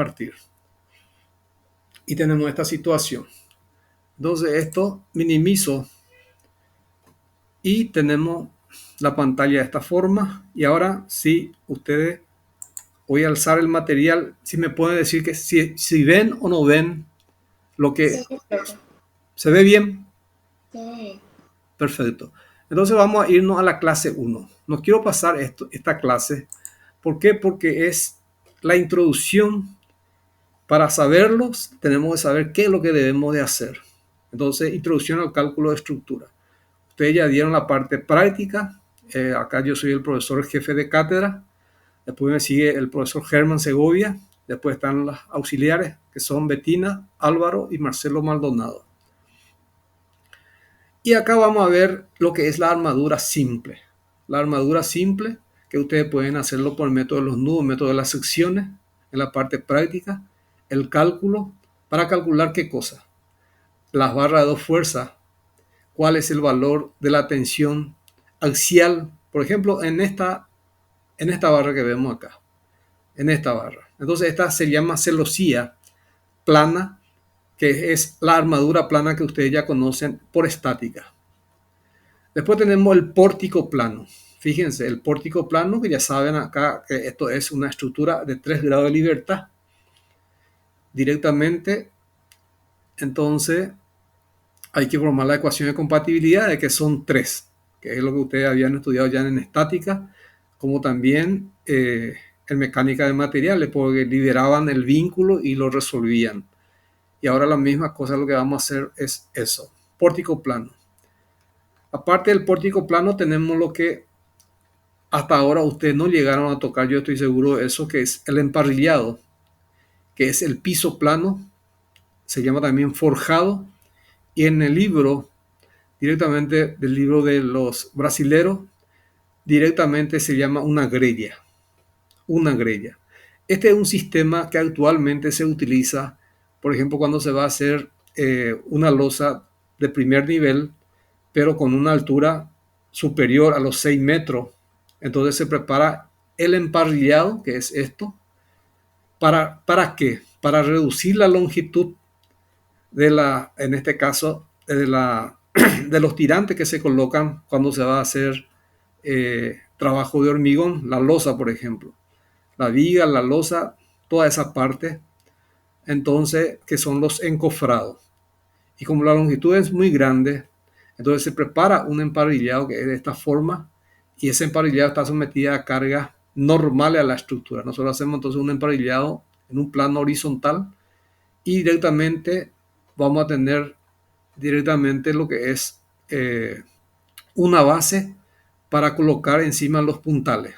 partir. Y tenemos esta situación. Entonces esto minimizo y tenemos la pantalla de esta forma. Y ahora si ustedes, voy a alzar el material, si me pueden decir que si ven o no ven lo que Sí, profe. se ve bien. Sí. Perfecto. Entonces vamos a irnos a la clase 1. No quiero pasar esta clase. ¿Por qué? Porque es la introducción. Para saberlos, tenemos que saber qué es lo que debemos de hacer. Entonces, introducción al cálculo de estructura. Ustedes ya dieron la parte práctica. Acá yo soy el profesor jefe de cátedra. Después me sigue el profesor Germán Segovia. Después están los auxiliares, que son Betina, Álvaro y Marcelo Maldonado. Y acá vamos a ver lo que es la armadura simple. La armadura simple, que ustedes pueden hacerlo por el método de los nudos, método de las secciones, en la parte práctica, el cálculo, para calcular qué cosa. Las barras de dos fuerzas, cuál es el valor de la tensión axial, por ejemplo, en esta barra que vemos acá, en esta barra. Entonces esta se llama celosía plana, que es la armadura plana que ustedes ya conocen por estática. Después tenemos el pórtico plano. Fíjense, el pórtico plano, que ya saben acá que esto es una estructura de 3 grados de libertad. Directamente, entonces, hay que formar la ecuación de compatibilidad de que son 3, que es lo que ustedes habían estudiado ya en estática, como también en mecánica de materiales, porque liberaban el vínculo y lo resolvían. Y ahora la misma cosa, lo que vamos a hacer es eso, pórtico plano. Aparte del pórtico plano tenemos lo que hasta ahora ustedes no llegaron a tocar, yo estoy seguro de eso, que es el emparrillado, que es el piso plano, se llama también forjado, y en el libro, directamente del libro de los brasileros, directamente se llama una grella, una grella. Este es un sistema que actualmente se utiliza, por ejemplo, cuando se va a hacer una losa de primer nivel, pero con una altura superior a los 6 metros. Entonces se prepara el emparrillado, que es esto. ¿Para qué? Para reducir la longitud de la, en este caso, de los tirantes que se colocan cuando se va a hacer trabajo de hormigón, la losa, por ejemplo. La viga, la losa, toda esa parte, entonces, que son los encofrados. Y como la longitud es muy grande, entonces se prepara un emparrillado que es de esta forma, y ese emparrillado está sometido a cargas normales a la estructura. Nosotros hacemos entonces un emparrillado en un plano horizontal y directamente vamos a tener directamente lo que es una base para colocar encima los puntales.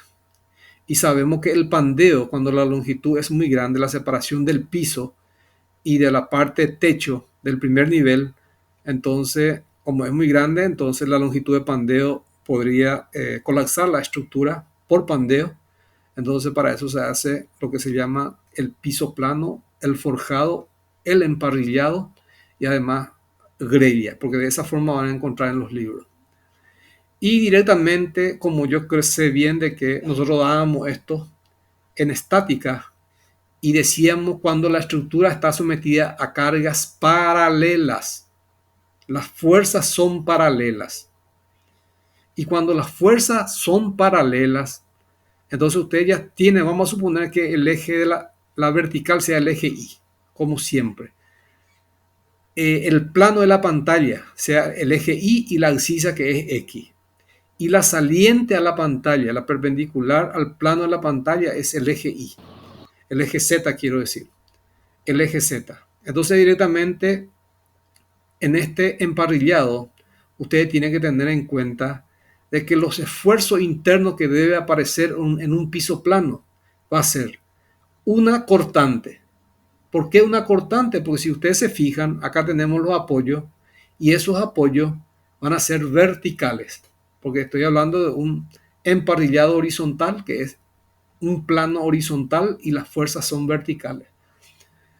Y sabemos que el pandeo, cuando la longitud es muy grande, la separación del piso y de la parte techo del primer nivel, entonces, como es muy grande, entonces la longitud de pandeo podría colapsar la estructura por pandeo. Entonces, para eso se hace lo que se llama el piso plano, el forjado, el emparrillado y además grella, porque de esa forma van a encontrar en los libros. Y directamente, como yo sé bien de que nosotros dábamos esto en estática, y decíamos cuando la estructura está sometida a cargas paralelas. Las fuerzas son paralelas. Y cuando las fuerzas son paralelas, entonces usted ya tiene, vamos a suponer que el eje de la vertical sea el eje Y, como siempre. El plano de la pantalla sea el eje Y y la abscisa que es X. Y la saliente a la pantalla, la perpendicular al plano de la pantalla es el eje Y. El eje Z quiero decir. El eje Z. Entonces directamente en este emparrillado ustedes tienen que tener en cuenta de que los esfuerzos internos que debe aparecer en un piso plano va a ser una cortante. ¿Por qué una cortante? Porque si ustedes se fijan, acá tenemos los apoyos y esos apoyos van a ser verticales, porque estoy hablando de un emparrillado horizontal que es un plano horizontal y las fuerzas son verticales.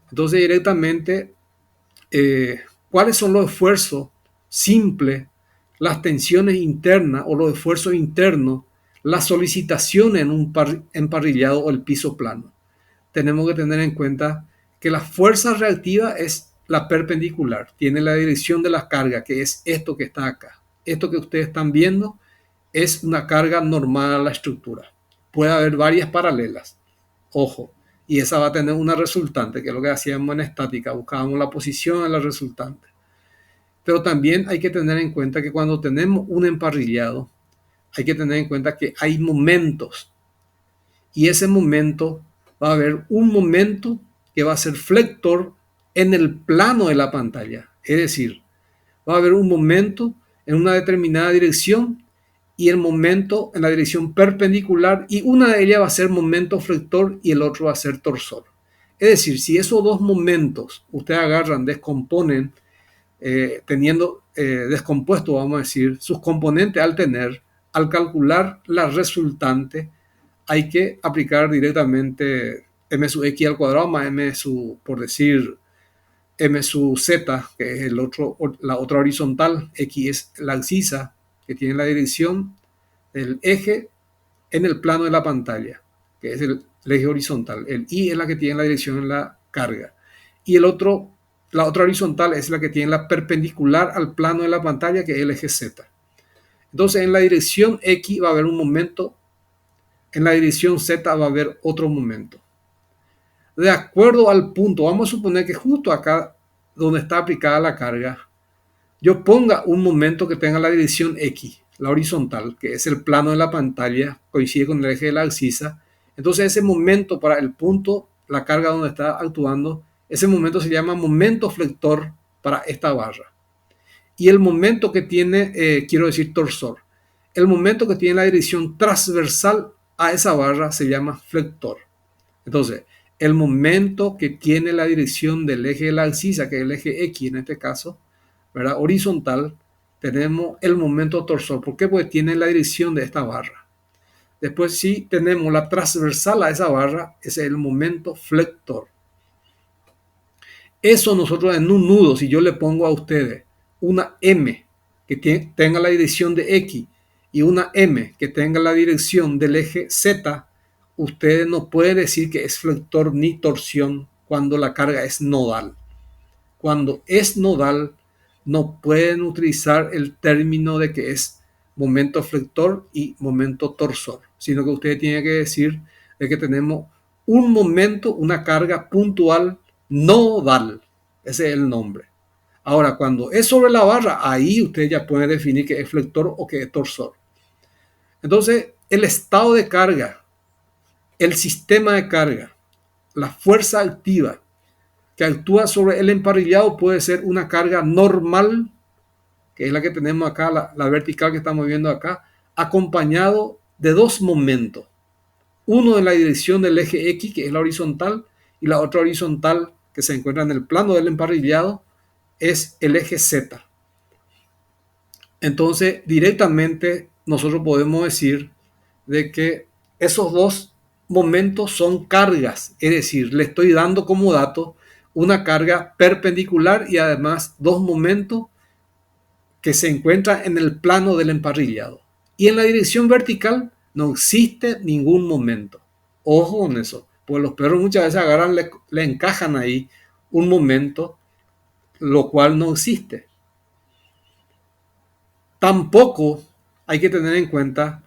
Entonces directamente, ¿cuáles son los esfuerzos simples, las tensiones internas o los esfuerzos internos, las solicitaciones en un emparrillado o el piso plano? tenemos que tener en cuenta que la fuerza reactiva es la perpendicular, tiene la dirección de la carga, que es esto que está acá. Esto que ustedes están viendo es una carga normal a la estructura. Puede haber varias paralelas, ojo, y esa va a tener una resultante, que es lo que hacíamos en estática, buscábamos la posición de la resultante. Pero también hay que tener en cuenta que cuando tenemos un emparrillado, hay que tener en cuenta que hay momentos, y ese momento va a haber un momento que va a ser flector en el plano de la pantalla. Es decir, va a haber un momento en una determinada dirección y el momento en la dirección perpendicular, y una de ellas va a ser momento flector y el otro va a ser torsor. Es decir, si esos dos momentos ustedes agarran, descomponen, teniendo descompuesto, vamos a decir, sus componentes al calcular la resultante, hay que aplicar directamente m sub x al cuadrado más m sub, por decir, m sub z, que es la otra horizontal. X es la abscisa que tiene la dirección del eje en el plano de la pantalla, que es el eje horizontal. El y es la que tiene la dirección en la carga. Y la otra horizontal es la que tiene la perpendicular al plano de la pantalla, que es el eje z. Entonces, en la dirección X va a haber un momento, en la dirección Z va a haber otro momento. De acuerdo al punto, vamos a suponer que justo acá donde está aplicada la carga, yo ponga un momento que tenga la dirección X, la horizontal, que es el plano de la pantalla, coincide con el eje de la abscisa. Entonces ese momento para el punto, la carga donde está actuando, ese momento se llama momento flector para esta barra. Y el momento que tiene, quiero decir torsor, el momento que tiene la dirección transversal a esa barra se llama flector. Entonces, el momento que tiene la dirección del eje de la abscisa, que es el eje X en este caso, ¿verdad? Horizontal, tenemos el momento torsor. ¿Por qué? Porque tiene la dirección de esta barra. Después, si tenemos la transversal a esa barra, ese es el momento flector. Eso nosotros en un nudo, si yo le pongo a ustedes una M que tenga la dirección de X y una M que tenga la dirección del eje Z, ustedes no pueden decir que es flector ni torsión cuando la carga es nodal. Cuando es nodal, no pueden utilizar el término de que es momento flector y momento torsor, sino que ustedes tienen que decir de que tenemos un momento, una carga puntual nodal. Ese es el nombre. Ahora, cuando es sobre la barra, ahí ustedes ya pueden definir que es flector o que es torsor. Entonces, el estado de carga, el sistema de carga, la fuerza activa que actúa sobre el emparrillado puede ser una carga normal, que es la que tenemos acá, la vertical que estamos viendo acá, acompañado de dos momentos. Uno en la dirección del eje X, que es la horizontal, y la otra horizontal que se encuentra en el plano del emparrillado es el eje Z. Entonces, directamente nosotros podemos decir de que esos dos momentos son cargas, es decir, le estoy dando como dato una carga perpendicular y además dos momentos que se encuentran en el plano del emparrillado. Y en la dirección vertical no existe ningún momento. Ojo con eso, pues los perros muchas veces agarran, le encajan ahí un momento, lo cual no existe. Tampoco hay que tener en cuenta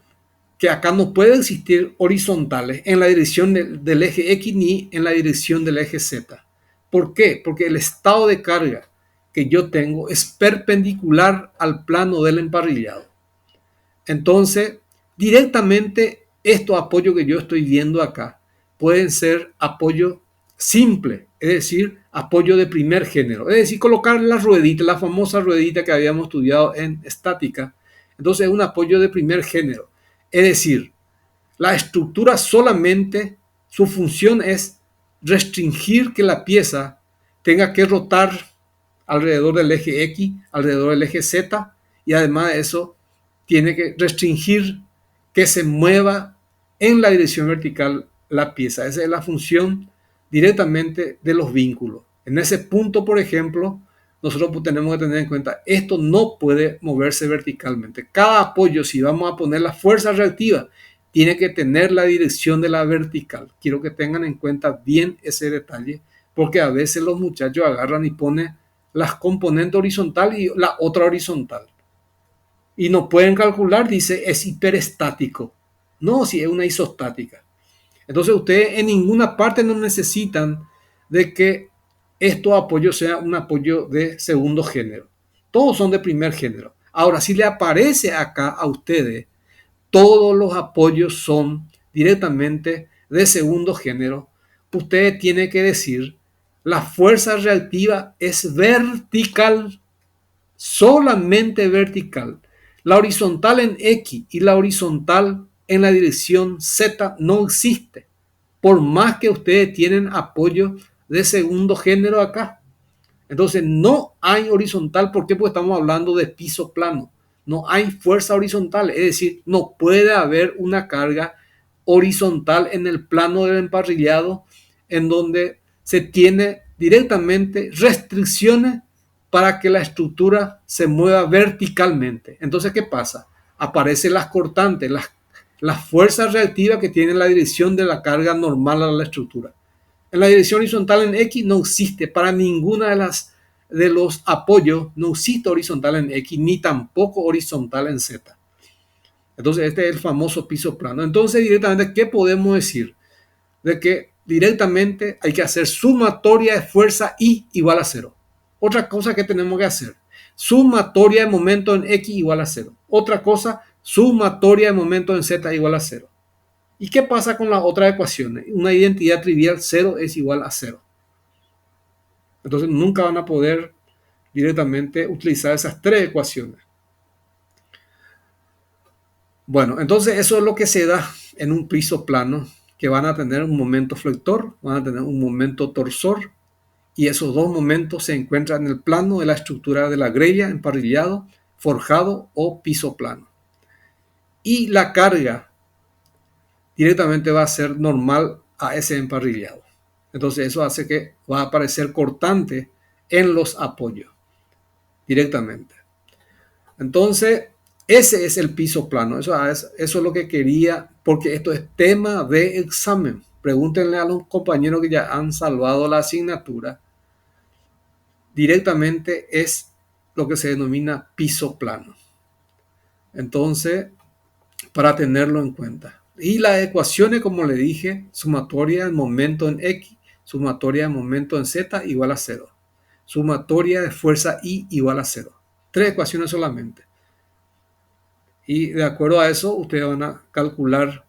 que acá no puede existir horizontales en la dirección del eje X ni en la dirección del eje Z. ¿Por qué? Porque el estado de carga que yo tengo es perpendicular al plano del emparrillado. Entonces, directamente estos apoyos que yo estoy viendo acá pueden ser apoyo simple, es decir, apoyo de primer género. Es decir, colocar la ruedita, la famosa ruedita que habíamos estudiado en estática. Entonces, es un apoyo de primer género. Es decir, la estructura solamente, su función es restringir que la pieza tenga que rotar alrededor del eje X, alrededor del eje Z, y además de eso, tiene que restringir que se mueva en la dirección vertical la pieza. Esa es la función directamente de los vínculos. En ese punto, por ejemplo, nosotros tenemos que tener en cuenta, esto no puede moverse verticalmente. Cada apoyo, si vamos a poner la fuerza reactiva, tiene que tener la dirección de la vertical. Quiero que tengan en cuenta bien ese detalle, porque a veces los muchachos agarran y ponen las componentes horizontal y la otra horizontal. Y no pueden calcular, dice, es hiperestático. No, si es una isostática. Entonces ustedes en ninguna parte no necesitan de que estos apoyos sean un apoyo de segundo género. Todos son de primer género. Ahora, si le aparece acá a ustedes, todos los apoyos son directamente de segundo género, ustedes tienen que decir, la fuerza reactiva es vertical, solamente vertical. La horizontal en X y la horizontal en la dirección Z no existe, por más que ustedes tienen apoyo de segundo género acá. Entonces no hay horizontal. ¿Por qué? Porque estamos hablando de piso plano. No hay fuerza horizontal, es decir, no puede haber una carga horizontal en el plano del emparrillado en donde se tiene directamente restricciones para que la estructura se mueva verticalmente. Entonces, ¿qué pasa? Aparecen las cortantes, las fuerzas reactivas que tienen la dirección de la carga normal a la estructura. En la dirección horizontal en X no existe para ninguna de los apoyos, no existe horizontal en X ni tampoco horizontal en Z. Entonces este es el famoso piso plano. Entonces directamente, ¿qué podemos decir? De que directamente hay que hacer sumatoria de fuerza I igual a 0. Otra cosa que tenemos que hacer, sumatoria de momento en X igual a 0. Otra cosa, sumatoria de momento en Z igual a 0. ¿Y qué pasa con las otras ecuaciones? Una identidad trivial, 0 es igual a 0. Entonces nunca van a poder directamente utilizar esas tres ecuaciones. Bueno, entonces eso es lo que se da en un piso plano, que van a tener un momento flector, van a tener un momento torsor, y esos dos momentos se encuentran en el plano de la estructura de la grella, emparrillado, forjado o piso plano. Y la carga directamente va a ser normal a ese emparrillado. Entonces eso hace que va a aparecer cortante en los apoyos directamente. Entonces ese es el piso plano. Eso es lo que quería, porque esto es tema de examen. Pregúntenle a los compañeros que ya han salvado la asignatura. Directamente es lo que se denomina piso plano. Entonces, para tenerlo en cuenta. Y las ecuaciones, como le dije, sumatoria de momento en X, sumatoria de momento en Z igual a 0. Sumatoria de fuerza I igual a 0. Tres ecuaciones solamente. Y de acuerdo a eso, ustedes van a calcular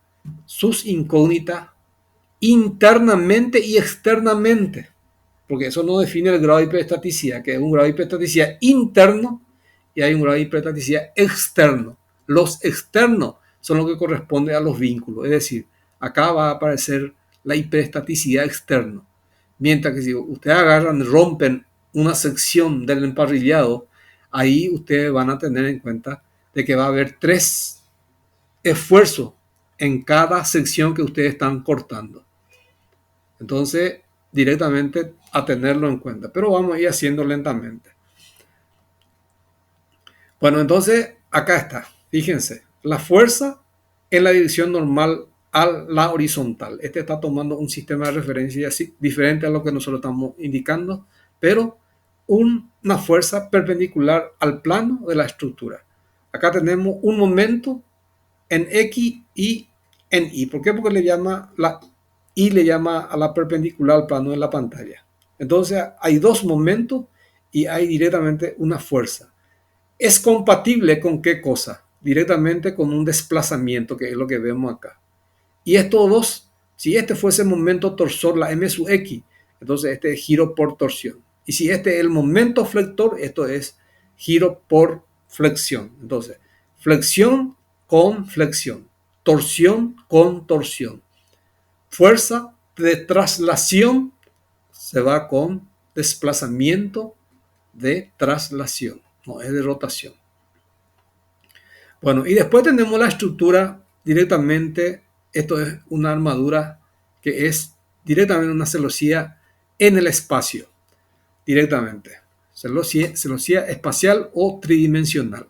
sus incógnitas internamente y externamente. Porque eso no define el grado de hiperestaticidad, que es un grado de hiperestaticidad interno y hay un grado de hiperestaticidad externo. Los externos son lo que corresponde a los vínculos. Es decir, acá va a aparecer la hiperestaticidad externa. Mientras que si ustedes agarran, rompen una sección del emparrillado, ahí ustedes van a tener en cuenta de que va a haber tres esfuerzos en cada sección que ustedes están cortando. Entonces, directamente a tenerlo en cuenta, pero vamos a ir haciendo lentamente. Bueno, entonces acá está, fíjense, la fuerza en la dirección normal a la horizontal. Este está tomando un sistema de referencia así, diferente a lo que nosotros estamos indicando, pero una fuerza perpendicular al plano de la estructura. Acá tenemos un momento en X y en Y. ¿Por qué? Porque le llama a la perpendicular al plano de la pantalla. Entonces hay dos momentos y hay directamente una fuerza. ¿Es compatible con qué cosa? Directamente con un desplazamiento, que es lo que vemos acá. Y estos dos, si este fuese el momento torsor, la M sub X, entonces este es giro por torsión. Y si este es el momento flector, esto es giro por flexión. Entonces, flexión con flexión, torsión con torsión. Fuerza de traslación se va con desplazamiento de traslación, no es de rotación. Bueno, y después tenemos la estructura directamente. Esto es una armadura que es directamente una celosía en el espacio, directamente. Celosía espacial o tridimensional.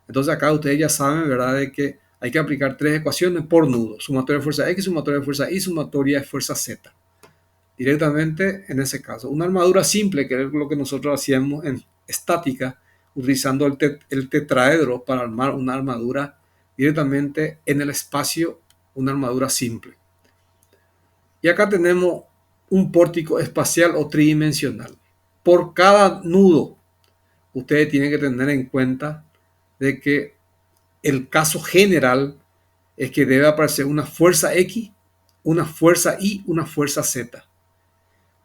Entonces acá ustedes ya saben, ¿verdad?, de que Hay que aplicar tres ecuaciones por nudo. Sumatoria de fuerza X, sumatoria de fuerza Y, sumatoria de fuerza Z. Directamente en ese caso. Una armadura simple, que es lo que nosotros hacíamos en estática, utilizando el tetraedro para armar una armadura directamente en el espacio, una armadura simple. Y acá tenemos un pórtico espacial o tridimensional. Por cada nudo, ustedes tienen que tener en cuenta de que el caso general es que debe aparecer una fuerza X, una fuerza Y, una fuerza Z.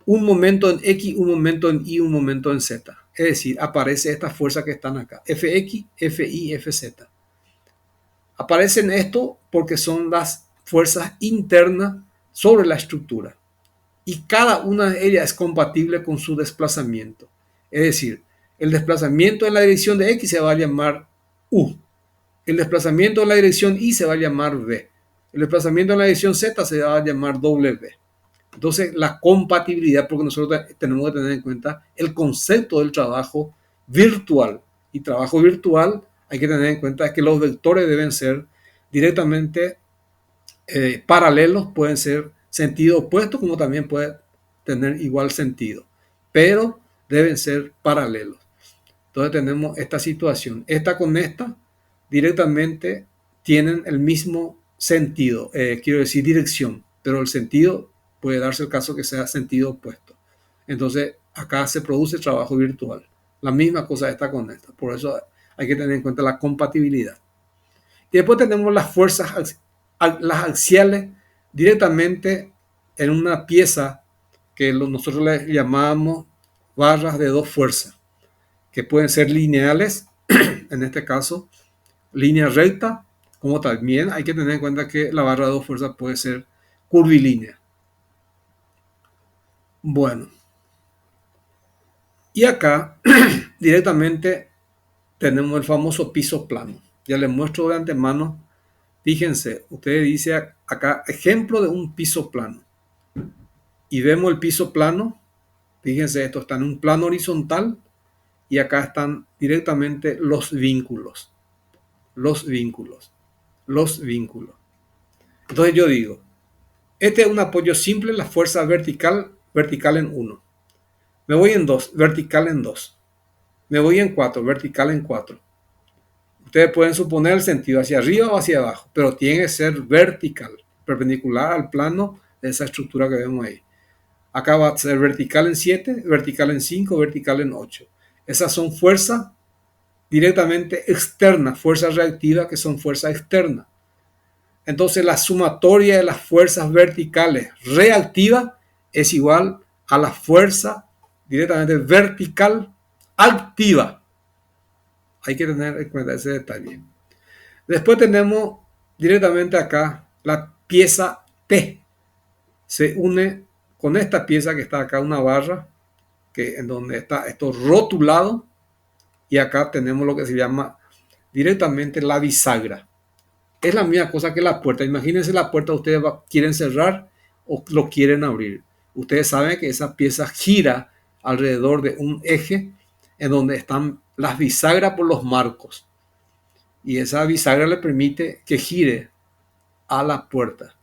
Un momento en X, un momento en Y, un momento en Z. Es decir, aparece estas fuerzas que están acá. Fx, Fy, Fz. Aparecen esto porque son las fuerzas internas sobre la estructura. Y cada una de ellas es compatible con su desplazamiento. Es decir, el desplazamiento en la dirección de X se va a llamar U. El desplazamiento en la dirección Y se va a llamar V. El desplazamiento en la dirección Z se va a llamar W. Entonces, la compatibilidad, porque nosotros tenemos que tener en cuenta el concepto del trabajo virtual. Y trabajo virtual hay que tener en cuenta que los vectores deben ser directamente paralelos, pueden ser sentido opuesto, como también puede tener igual sentido, pero deben ser paralelos. Entonces tenemos esta situación. Esta con esta directamente tienen el mismo sentido, quiero decir dirección, pero el sentido puede darse el caso que sea sentido opuesto. Entonces acá se produce trabajo virtual. La misma cosa está con esta. Por eso hay que tener en cuenta la compatibilidad. Y después tenemos las fuerzas, las axiales, directamente en una pieza que nosotros le llamábamos barras de dos fuerzas, que pueden ser lineales, en este caso, línea recta, como también hay que tener en cuenta que la barra de dos fuerzas puede ser curvilínea. Bueno, y acá directamente tenemos el famoso piso plano. Ya les muestro de antemano. Fíjense, usted dice acá ejemplo de un piso plano. Y vemos el piso plano. Fíjense, esto está en un plano horizontal y acá están directamente los vínculos. Los vínculos. Los vínculos. Entonces yo digo, este es un apoyo simple, la fuerza vertical, vertical en 1. Me voy en 2, vertical en 2. Me voy en 4, vertical en 4. Ustedes pueden suponer el sentido hacia arriba o hacia abajo, pero tiene que ser vertical, perpendicular al plano de esa estructura que vemos ahí. Acá va a ser vertical en 7, vertical en 5, vertical en 8. Esas son fuerzas directamente externas, fuerzas reactivas que son fuerzas externas. Entonces la sumatoria de las fuerzas verticales reactivas es igual a la fuerza directamente vertical activa. Hay que tener en cuenta ese detalle. Después tenemos directamente acá la pieza T. Se une con esta pieza que está acá, una barra, que en donde está esto rotulado. Y acá tenemos lo que se llama directamente la bisagra. Es la misma cosa que la puerta. Imagínense la puerta, ustedes quieren cerrar o lo quieren abrir. Ustedes saben que esa pieza gira alrededor de un eje en donde están las bisagras por los marcos. Y esa bisagra le permite que gire a la puerta.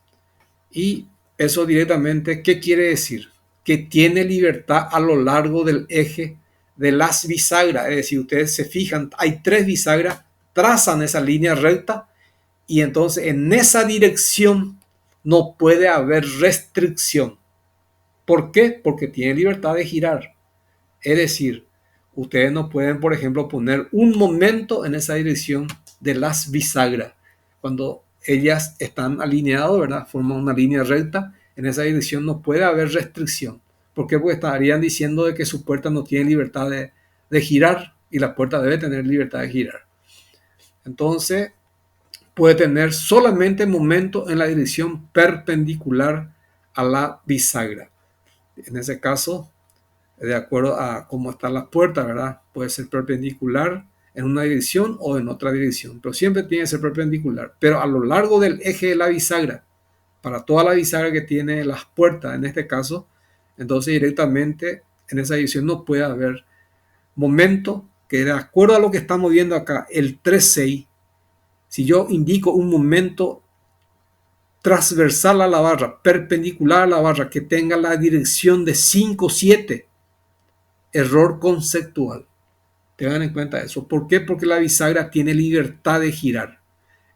Y eso directamente, ¿qué quiere decir? Que tiene libertad a lo largo del eje de las bisagras. Es decir, ustedes se fijan, hay 3 bisagras, trazan esa línea recta y entonces en esa dirección no puede haber restricción. ¿Por qué? Porque tiene libertad de girar. Es decir, ustedes no pueden, por ejemplo, poner un momento en esa dirección de las bisagras. Cuando ellas están alineadas, ¿verdad? Forman una línea recta. En esa dirección no puede haber restricción. ¿Por qué? Porque estarían diciendo de que su puerta no tiene libertad de girar y la puerta debe tener libertad de girar. Entonces, puede tener solamente momento en la dirección perpendicular a la bisagra. En ese caso, de acuerdo a cómo están las puertas, ¿verdad? Puede ser perpendicular en una dirección o en otra dirección, pero siempre tiene que ser perpendicular. Pero a lo largo del eje de la bisagra, para toda la bisagra que tiene las puertas, en este caso, entonces directamente en esa dirección no puede haber momento que, de acuerdo a lo que estamos viendo acá, el 3,6 Si yo indico un momento transversal a la barra, perpendicular a la barra, que tenga la dirección de 5, 7, error conceptual. Tengan en cuenta eso. ¿Por qué? Porque la bisagra tiene libertad de girar.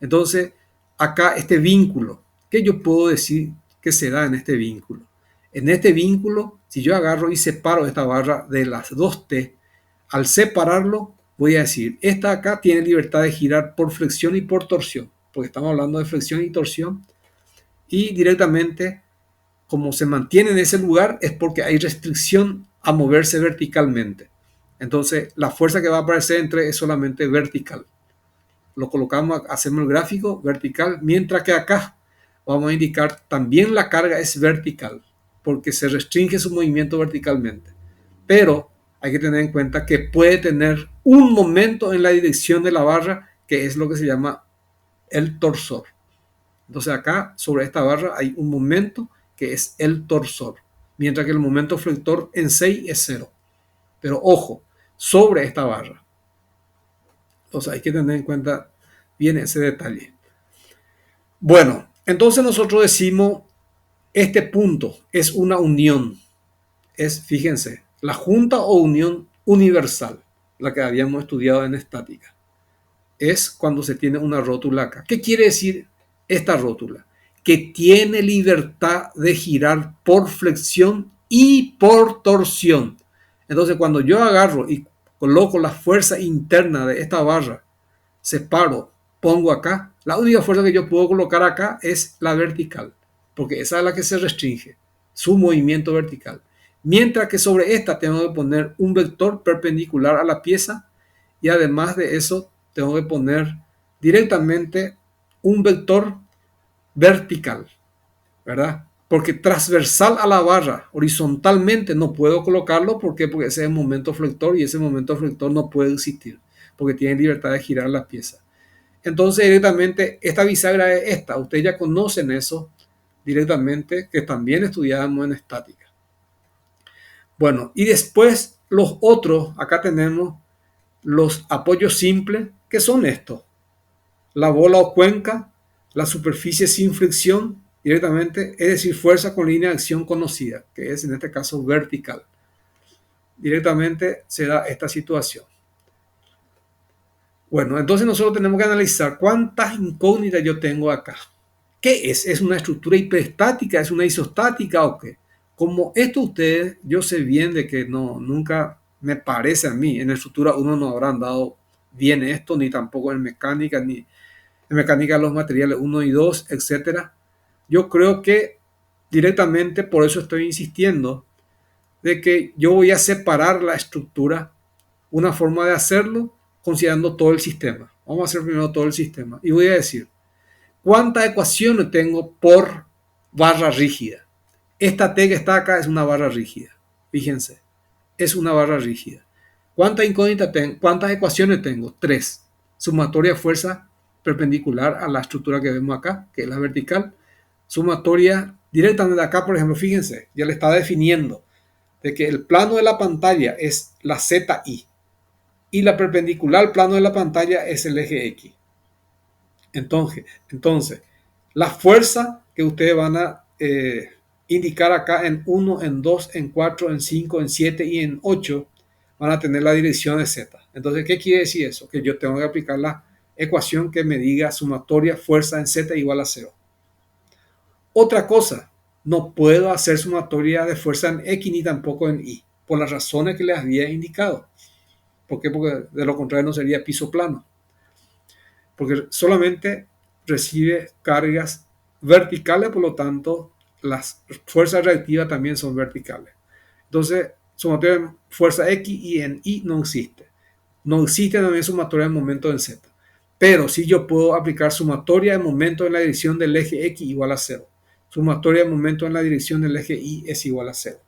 Entonces, acá este vínculo, ¿qué yo puedo decir que se da en este vínculo? En este vínculo, si yo agarro y separo esta barra de las dos T, al separarlo, voy a decir, esta acá tiene libertad de girar por flexión y por torsión, porque estamos hablando de flexión y torsión, y directamente, como se mantiene en ese lugar, es porque hay restricción a moverse verticalmente. Entonces, la fuerza que va a aparecer entre es solamente vertical. Lo colocamos, hacemos el gráfico vertical, mientras que acá vamos a indicar también la carga es vertical, porque se restringe su movimiento verticalmente. Pero hay que tener en cuenta que puede tener un momento en la dirección de la barra, que es lo que se llama el torsor. Entonces acá, sobre esta barra, hay un momento que es el torsor, mientras que el momento flector en 6 es 0. Pero ojo, sobre esta barra. Entonces hay que tener en cuenta bien ese detalle. Bueno, entonces nosotros decimos, este punto es una unión. Es, fíjense, la junta o unión universal, la que habíamos estudiado en estática. Es cuando se tiene una rótula acá. ¿Qué quiere decir esta rótula? Que tiene libertad de girar por flexión y por torsión. Entonces, cuando yo agarro y coloco la fuerza interna de esta barra, separo, pongo acá, la única fuerza que yo puedo colocar acá es la vertical, porque esa es la que se restringe, su movimiento vertical. Mientras que sobre esta tengo que poner un vector perpendicular a la pieza y además de eso tengo que poner directamente un vector vertical, ¿verdad? Porque transversal a la barra, horizontalmente no puedo colocarlo. ¿Por qué? Porque ese es el momento flector y ese momento flector no puede existir, porque tiene libertad de girar la pieza. Entonces directamente esta bisagra es esta. Ustedes ya conocen eso directamente, que también estudiábamos en estática. Bueno, y después los otros, acá tenemos los apoyos simples, que son estos. La bola o cuenca, la superficie sin fricción directamente, es decir, fuerza con línea de acción conocida, que es en este caso vertical. Directamente se da esta situación. Bueno, entonces nosotros tenemos que analizar cuántas incógnitas yo tengo acá. ¿Qué es? ¿Es una estructura hiperestática? ¿Es una isostática o qué? Como esto ustedes, yo sé bien de que no, nunca me parece a mí, en la estructura 1 no habrán dado bien esto, ni tampoco en mecánica, ni en mecánica de los materiales 1 y 2, etcétera. Yo creo que directamente, por eso estoy insistiendo, de que yo voy a separar la estructura, una forma de hacerlo, considerando todo el sistema. Vamos a hacer primero todo el sistema. Y voy a decir, ¿cuántas ecuaciones tengo por barra rígida? Esta T que está acá es una barra rígida. Fíjense, es una barra rígida. ¿Cuántas incógnitas tengo? ¿Cuántas ecuaciones tengo? 3. Sumatoria de fuerza perpendicular a la estructura que vemos acá, que es la vertical. Sumatoria directamente de acá, por ejemplo, fíjense, ya le estaba definiendo de que el plano de la pantalla es la ZI y la perpendicular al plano de la pantalla es el eje X. Entonces la fuerza que ustedes van a indicar acá en 1, en 2, en 4, en 5, en 7 y en 8 van a tener la dirección de Z. Entonces, ¿qué quiere decir eso? Que yo tengo que aplicar la ecuación que me diga sumatoria fuerza en Z igual a 0. Otra cosa, no puedo hacer sumatoria de fuerza en X ni tampoco en Y, por las razones que les había indicado. ¿Por qué? Porque de lo contrario no sería piso plano. Porque solamente recibe cargas verticales, por lo tanto, las fuerzas reactivas también son verticales. Entonces, sumatoria de fuerza X y en Y no existe. No existe también sumatoria de momento en Z. Pero sí yo puedo aplicar sumatoria de momento en la dirección del eje X igual a 0. Sumatoria de momento en la dirección del eje Y es igual a 0.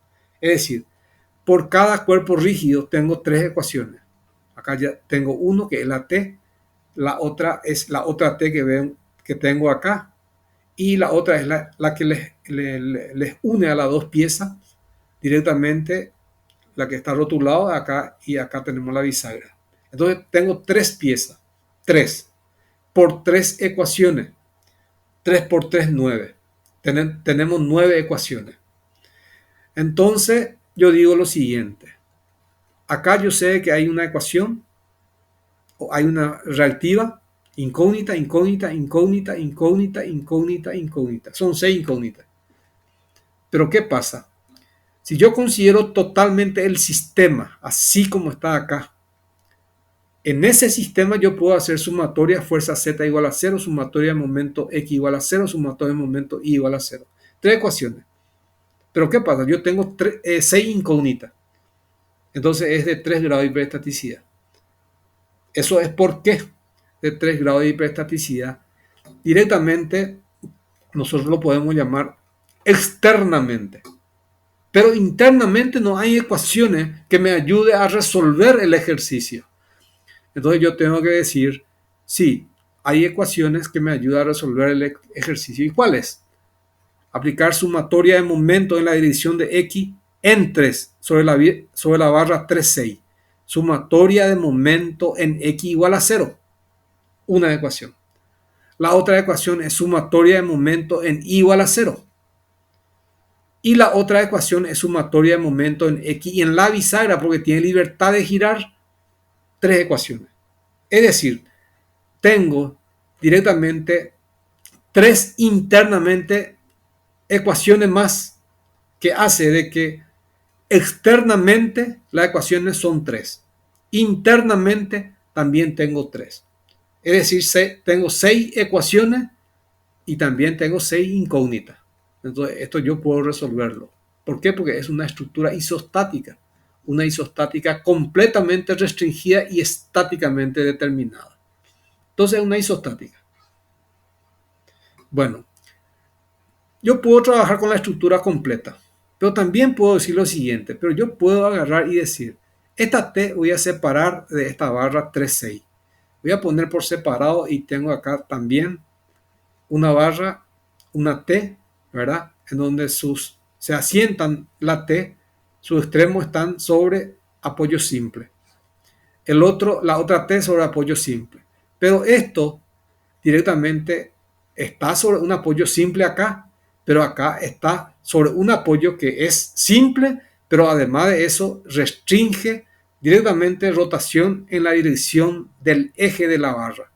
Es decir, por cada cuerpo rígido tengo 3 ecuaciones. Acá ya tengo uno que es la T, la otra es la otra T que tengo acá y la otra es la que les une a las dos piezas directamente, la que está rotulada acá y acá tenemos la bisagra. Entonces tengo 3 piezas, 3. por 3 ecuaciones. 3 por 3, 9. Tenemos 9 ecuaciones. Entonces, yo digo lo siguiente. Acá yo sé que hay una ecuación, o hay una reactiva, incógnita, incógnita, incógnita, incógnita, incógnita, incógnita. Son 6 incógnitas. Pero ¿qué pasa? Si yo considero totalmente el sistema, así como está acá, en ese sistema yo puedo hacer sumatoria fuerza Z igual a 0, sumatoria de momento X igual a 0, sumatoria de momento Y igual a 0. 3 ecuaciones. Pero ¿qué pasa? Yo tengo 6 incógnitas. Entonces es de 3 grados de hiperestaticidad. Eso es por qué de 3 grados de hiperestaticidad. Directamente nosotros lo podemos llamar externamente. Pero internamente no hay ecuaciones que me ayuden a resolver el ejercicio. Entonces yo tengo que decir, sí, hay ecuaciones que me ayudan a resolver el ejercicio. ¿Y cuáles? Aplicar sumatoria de momento en la dirección de X en 3 sobre la barra 3,6. Sumatoria de momento en X igual a 0. Una ecuación. La otra ecuación es sumatoria de momento en Y igual a 0. Y la otra ecuación es sumatoria de momento en X y en la bisagra, porque tiene libertad de girar, 3 ecuaciones. Es decir, tengo directamente 3 internamente ecuaciones más que hace de que externamente las ecuaciones son 3. Internamente también tengo 3. Es decir, tengo 6 ecuaciones y también tengo 6 incógnitas. Entonces, esto yo puedo resolverlo. ¿Por qué? Porque es una estructura isostática. Una isostática completamente restringida y estáticamente determinada. Entonces, es una isostática. Bueno, yo puedo trabajar con la estructura completa, pero también puedo decir lo siguiente, pero yo puedo agarrar y decir, esta T voy a separar de esta barra 3,6. Voy a poner por separado y tengo acá también una barra, una T, ¿verdad? En donde se asientan la T, sus extremos están sobre apoyo simple. La otra T sobre apoyo simple. Pero esto directamente está sobre un apoyo simple acá, pero acá está sobre un apoyo que es simple, pero además de eso restringe directamente rotación en la dirección del eje de la barra.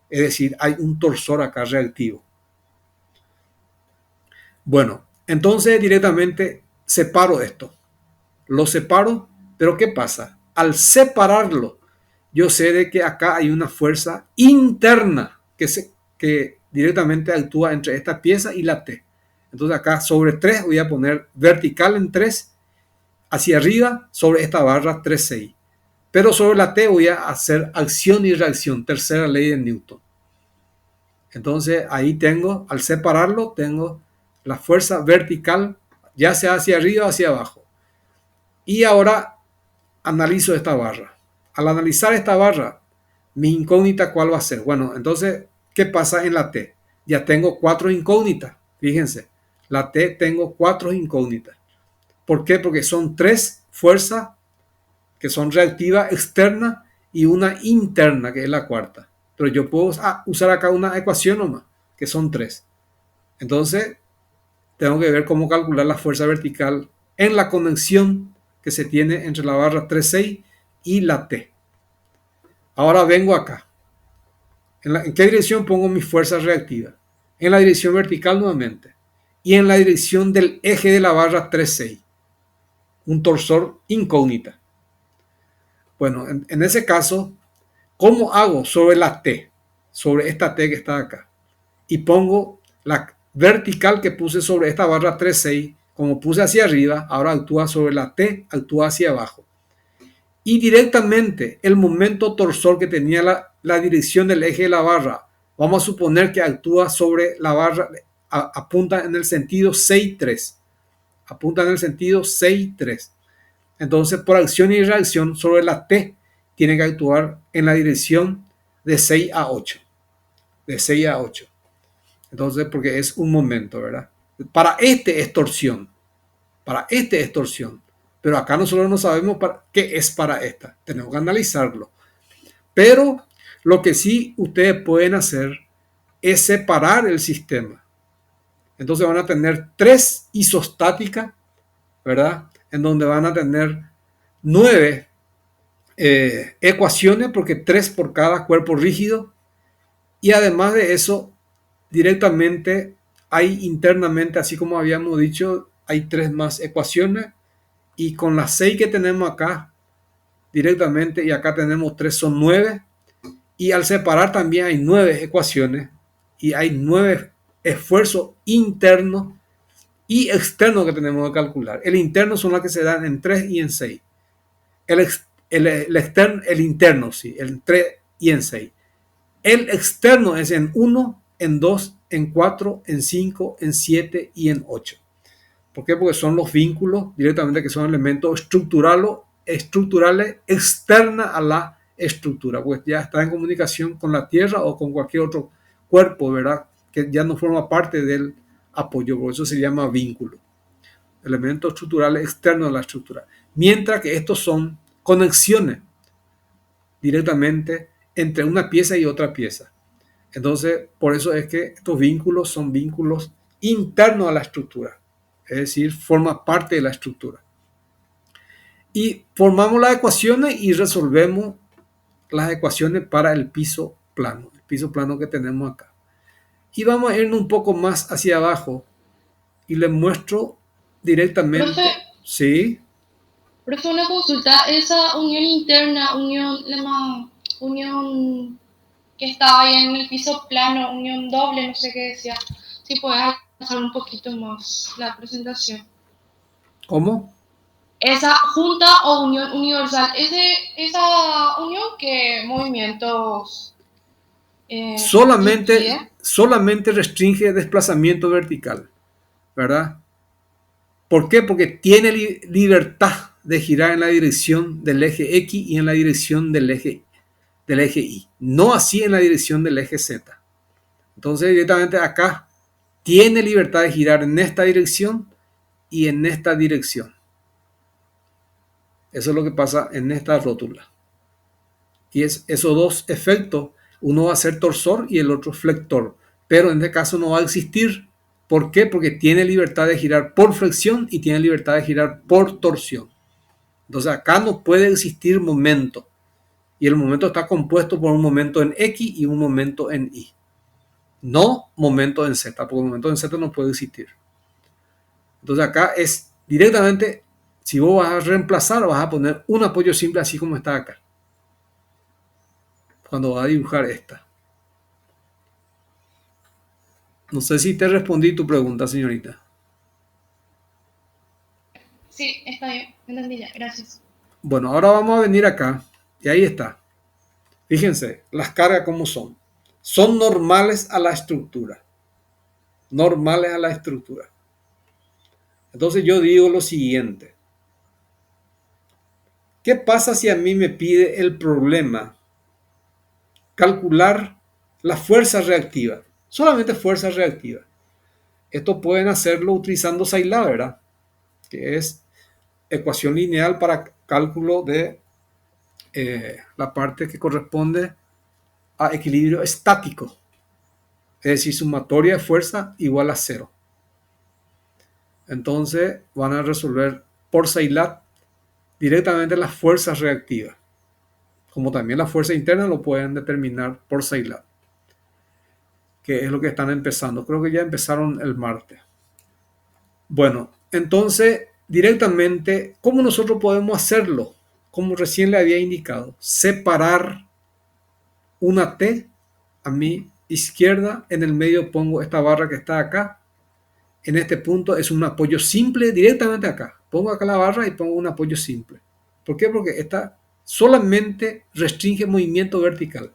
Es decir, hay un torsor acá reactivo. Bueno, entonces directamente separo esto. Lo separo, pero ¿qué pasa? Al separarlo, yo sé de que acá hay una fuerza interna que directamente actúa entre esta pieza y la T. Entonces acá sobre 3 voy a poner vertical en 3, hacia arriba sobre esta barra 3,6. Pero sobre la T voy a hacer acción y reacción, tercera ley de Newton. Entonces ahí tengo, al separarlo, tengo la fuerza vertical, ya sea hacia arriba o hacia abajo. Y ahora analizo esta barra. Al analizar esta barra, mi incógnita, ¿cuál va a ser? Bueno, entonces, ¿qué pasa en la T? Ya tengo 4 incógnitas. Fíjense, la T tengo 4 incógnitas. ¿Por qué? Porque son 3 fuerzas que son reactivas externas y una interna, que es la cuarta. Pero yo puedo usar acá una ecuación nomás, que son 3. Entonces, tengo que ver cómo calcular la fuerza vertical en la conexión que se tiene entre la barra 3,6 y la T. Ahora vengo acá. ¿En qué dirección pongo mi fuerza reactiva? En la dirección vertical nuevamente. Y en la dirección del eje de la barra 3,6. Un torsor incógnita. Bueno, en ese caso, ¿cómo hago sobre la T? Sobre esta T que está acá. Y pongo la vertical que puse sobre esta barra 3,6. Como puse hacia arriba, ahora actúa sobre la T, actúa hacia abajo. Y directamente el momento torsor que tenía la dirección del eje de la barra, vamos a suponer que actúa sobre la barra, apunta en el sentido 6,3. Apunta en el sentido 6,3. Entonces, por acción y reacción sobre la T, tiene que actuar en la dirección de 6 a 8. De 6 a 8. Entonces, porque es un momento, ¿verdad? Para este es torsión. Para este es torsión. Pero acá nosotros no sabemos qué es para esta. Tenemos que analizarlo. Pero Lo que sí ustedes pueden hacer es separar el sistema. Entonces van a tener 3 isostáticas, ¿verdad? En donde van a tener 9 ecuaciones, porque 3 por cada cuerpo rígido. Y además de eso, directamente hay internamente, así como habíamos dicho, hay 3 más ecuaciones. Y con las 6 que tenemos acá, directamente, y acá tenemos 3, son 9. Y al separar también hay 9 ecuaciones y hay 9 esfuerzos internos y externos que tenemos que calcular. El interno son las que se dan en 3 y en 6. El interno, sí, en 3 y en 6. El externo es en 1, en 2, en 4, en 5, en 7 y en 8. ¿Por qué? Porque son los vínculos directamente que son elementos estructurales externos a la estructura, pues ya está en comunicación con la Tierra o con cualquier otro cuerpo, ¿verdad? Que ya no forma parte del apoyo, por eso se llama vínculo. Elementos estructurales externos a la estructura. Mientras que estos son conexiones directamente entre una pieza y otra pieza. Entonces, por eso es que estos vínculos son vínculos internos a la estructura. Es decir, forma parte de la estructura. Y formamos las ecuaciones y resolvemos las ecuaciones para el piso plano que tenemos acá. Y vamos a irnos un poco más hacia abajo y les muestro directamente. Profe, Sí. profe, una consulta, esa unión interna, unión que estaba ahí en el piso plano, unión doble, no sé qué decía, si puedes avanzar un poquito más la presentación. ¿Cómo? Esa junta o unión universal, esa unión que movimientos solamente restringe desplazamiento vertical, ¿verdad? ¿Por qué? Porque tiene libertad de girar en la dirección del eje X y en la dirección del eje Y. No así en la dirección del eje Z. Entonces, directamente acá tiene libertad de girar en esta dirección y en esta dirección. Eso es lo que pasa en esta rótula. Y es esos dos efectos, uno va a ser torsor y el otro flector. Pero en este caso no va a existir. ¿Por qué? Porque tiene libertad de girar por flexión y tiene libertad de girar por torsión. Entonces acá no puede existir momento. Y el momento está compuesto por un momento en X y un momento en Y. No momento en Z, porque el momento en Z no puede existir. Entonces acá es directamente, si vos vas a reemplazar, vas a poner un apoyo simple así como está acá. Cuando vas a dibujar esta. No sé si te respondí tu pregunta, señorita. Sí, está bien, entendí ya, gracias. Bueno, ahora vamos a venir acá y ahí está. Fíjense, las cargas como son. Son normales a la estructura. Normales a la estructura. Entonces yo digo lo siguiente. ¿Qué pasa si a mí me pide el problema calcular la fuerza reactiva? Solamente fuerza reactiva. Esto pueden hacerlo utilizando Sailá, ¿verdad? Que es ecuación lineal para cálculo de la parte que corresponde a equilibrio estático. Es decir, sumatoria de fuerza igual a 0. Entonces van a resolver por Seilat directamente las fuerzas reactivas. Como también la fuerza interna lo pueden determinar por Seilat, que es lo que están empezando. Creo que ya empezaron el martes. Bueno, entonces directamente, ¿cómo nosotros podemos hacerlo? Como recién le había indicado, separar una T a mi izquierda, en el medio pongo esta barra que está acá. En este punto es un apoyo simple directamente acá. Pongo acá la barra y pongo un apoyo simple. ¿Por qué? Porque esta solamente restringe movimiento vertical.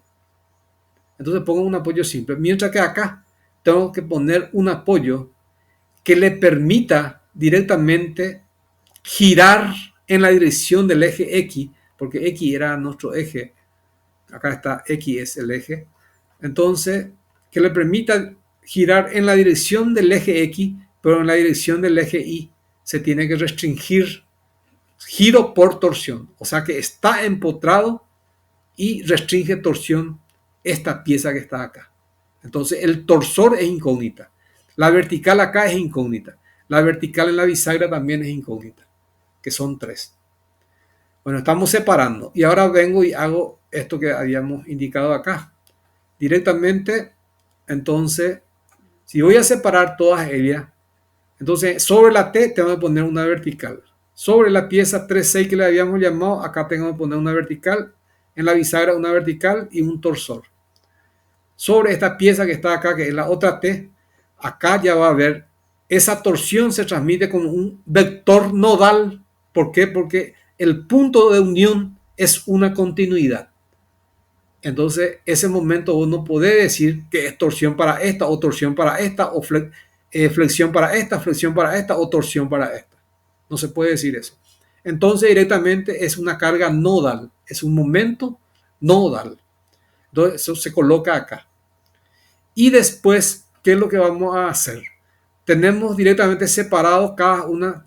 Entonces pongo un apoyo simple. Mientras que acá tengo que poner un apoyo que le permita directamente girar en la dirección del eje X, porque X era nuestro eje. Acá está X es el eje. Entonces, que le permita girar en la dirección del eje X, pero en la dirección del eje Y se tiene que restringir giro por torsión. O sea que está empotrado y restringe torsión esta pieza que está acá. Entonces el torsor es incógnita. La vertical acá es incógnita. La vertical en la bisagra también es incógnita, que son 3. Bueno, estamos separando. Y ahora vengo y hago esto que habíamos indicado acá. Directamente, entonces, si voy a separar todas ellas, entonces sobre la T tengo que poner una vertical. Sobre la pieza 3,6 que le habíamos llamado, acá tengo que poner una vertical. En la bisagra una vertical y un torsor. Sobre esta pieza que está acá, que es la otra T, acá ya va a haber, esa torsión se transmite como un vector nodal. ¿Por qué? Porque el punto de unión es una continuidad. Entonces, ese momento uno puede decir que es torsión para esta, o torsión para esta, o flexión para esta, o torsión para esta. No se puede decir eso. Entonces, directamente es una carga nodal, es un momento nodal. Entonces, eso se coloca acá. Y después, ¿qué es lo que vamos a hacer? Tenemos directamente separado cada una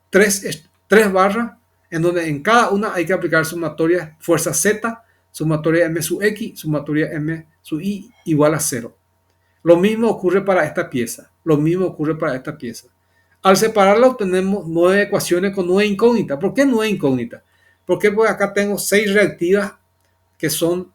tres barras, en donde en cada una hay que aplicar sumatoria fuerza Z, sumatoria M sub X, sumatoria M sub Y igual a 0. Lo mismo ocurre para esta pieza. Lo mismo ocurre para esta pieza. Al separarla obtenemos 9 ecuaciones con 9 incógnitas. ¿Por qué 9 incógnitas? Porque pues acá tengo 6 reactivas que son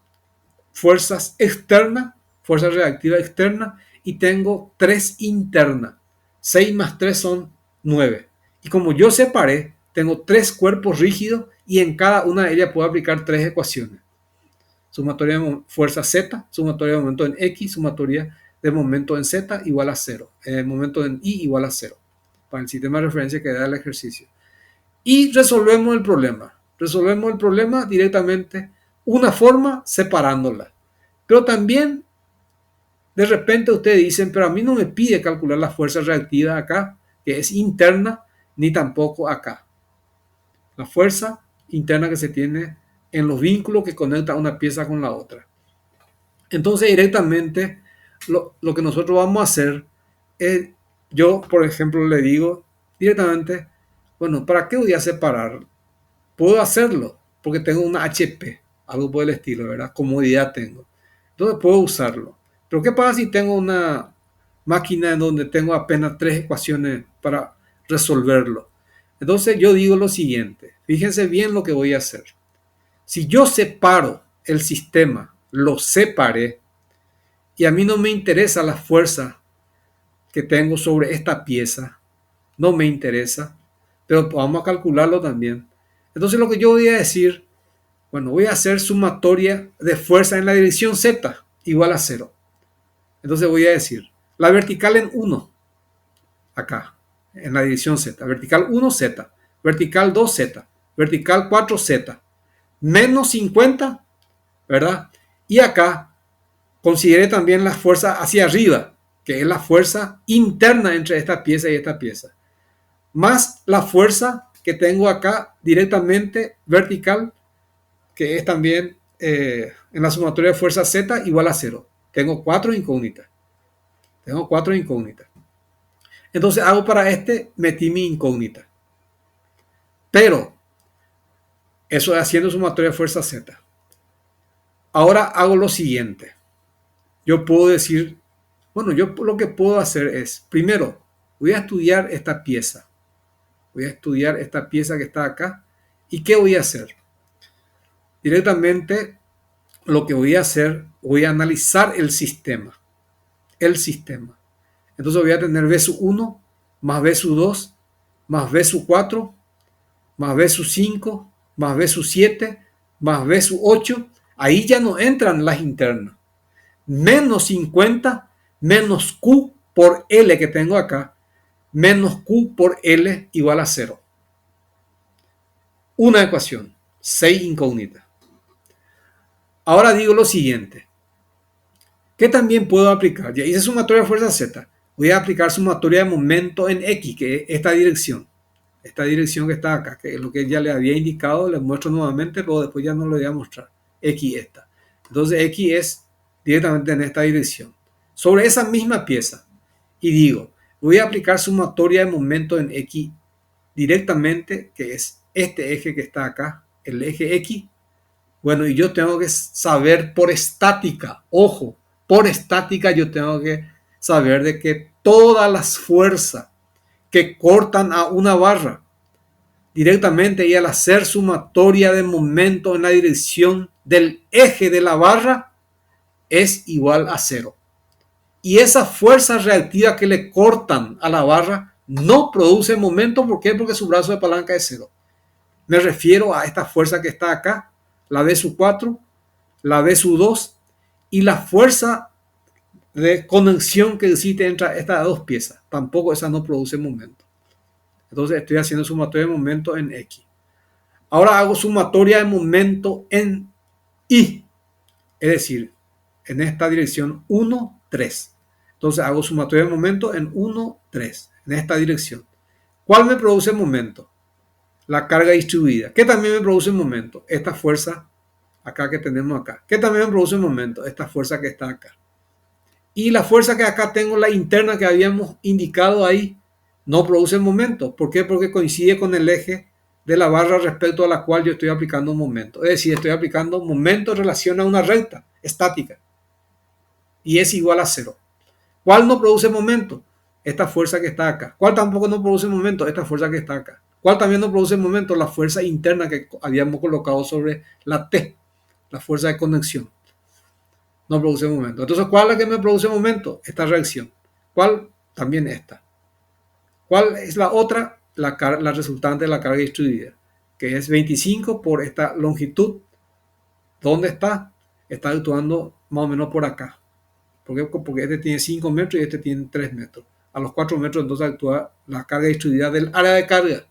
fuerzas externas, fuerza reactiva externa, y tengo 3 internas. 6 más 3 son 9. Y como yo separé, tengo 3 cuerpos rígidos y en cada una de ellas puedo aplicar 3 ecuaciones. Sumatoria de fuerza Z, sumatoria de momento en X, sumatoria de momento en Z igual a 0. Momento en Y igual a 0. Para el sistema de referencia que da el ejercicio. Y resolvemos el problema. Resolvemos el problema directamente, una forma separándola. Pero también, de repente ustedes dicen, pero a mí no me pide calcular la fuerza reactiva acá, que es interna, ni tampoco acá. La fuerza interna que se tiene en los vínculos que conectan una pieza con la otra. Entonces, directamente, lo que nosotros vamos a hacer es, yo, por ejemplo, le digo directamente, bueno, ¿para qué voy a separar? Puedo hacerlo, porque tengo una HP, algo por el estilo, ¿verdad? Comodidad tengo. Entonces puedo usarlo. Pero ¿qué pasa si tengo una máquina en donde tengo apenas 3 ecuaciones para resolverlo? Entonces yo digo lo siguiente, fíjense bien lo que voy a hacer. Si yo separo el sistema, lo separé, y a mí no me interesa la fuerza que tengo sobre esta pieza, no me interesa, pero vamos a calcularlo también. Entonces lo que yo voy a decir, bueno, voy a hacer sumatoria de fuerza en la dirección Z igual a 0. Entonces voy a decir, la vertical en 1, acá, en la dirección Z, vertical 1Z, vertical 2Z, vertical 4Z, menos 50, ¿verdad? Y acá consideré también la fuerza hacia arriba, que es la fuerza interna entre esta pieza y esta pieza, más la fuerza que tengo acá directamente vertical, que es también en la sumatoria de fuerza Z igual a 0. Tengo 4 incógnitas. Tengo 4 incógnitas. Entonces hago para este, metí mi incógnita. Pero eso es haciendo sumatoria de fuerza Z. Ahora hago lo siguiente. Yo puedo decir, bueno, yo lo que puedo hacer es, primero, voy a estudiar esta pieza. Voy a estudiar esta pieza que está acá. ¿Y qué voy a hacer? Directamente lo que voy a hacer, voy a analizar el sistema. El sistema. Entonces voy a tener B sub 1 más B sub 2 más B sub 4 más B sub 5 más B sub 7 más B sub 8. Ahí ya no entran las internas. Menos 50 menos Q por L que tengo acá, menos Q por L igual a 0. Una ecuación, 6 incógnitas. Ahora digo lo siguiente. ¿Qué también puedo aplicar? Ya hice sumatoria de fuerza Z. Voy a aplicar sumatoria de momento en X, que es esta dirección. Esta dirección que está acá, que es lo que ya le había indicado, les muestro nuevamente, pero después ya no lo voy a mostrar. X esta. Entonces X es directamente en esta dirección. Sobre esa misma pieza. Y digo, voy a aplicar sumatoria de momento en X directamente, que es este eje que está acá, el eje X, Bueno, y yo tengo que saber por estática, ojo, por estática yo tengo que saber de que todas las fuerzas que cortan a una barra directamente y al hacer sumatoria de momento en la dirección del eje de la barra es igual a cero. Y esa fuerza reactiva que le cortan a la barra no produce momento. ¿Por qué? Porque su brazo de palanca es cero. Me refiero a esta fuerza que está acá, la D sub 4, la D sub 2 y la fuerza de conexión que existe entre estas dos piezas. Tampoco esa no produce momento. Entonces estoy haciendo sumatoria de momento en X. Ahora hago sumatoria de momento en Y. Es decir, en esta dirección 1, 3. Entonces hago sumatoria de momento en 1, 3. En esta dirección. ¿Cuál me produce momento? La carga distribuida. ¿Qué también me produce momento? Esta fuerza acá que tenemos acá. ¿Qué también me produce momento? Esta fuerza que está acá. Y la fuerza que acá tengo, la interna que habíamos indicado ahí, no produce momento. ¿Por qué? Porque coincide con el eje de la barra respecto a la cual yo estoy aplicando un momento. Es decir, estoy aplicando momento en relación a una recta estática. Y es igual a cero. ¿Cuál no produce momento? Esta fuerza que está acá. ¿Cuál tampoco no produce momento? Esta fuerza que está acá. ¿Cuál también no produce momento? La fuerza interna que habíamos colocado sobre la T, la fuerza de conexión. No produce momento. Entonces, ¿cuál es la que me produce momento? Esta reacción. ¿Cuál? También esta. ¿Cuál es la otra? La resultante de la carga distribuida, que es 25 por esta longitud. ¿Dónde está? Está actuando más o menos por acá. ¿Por qué? Porque este tiene 5 metros y este tiene 3 metros. A los 4 metros entonces actúa la carga distribuida del área de carga.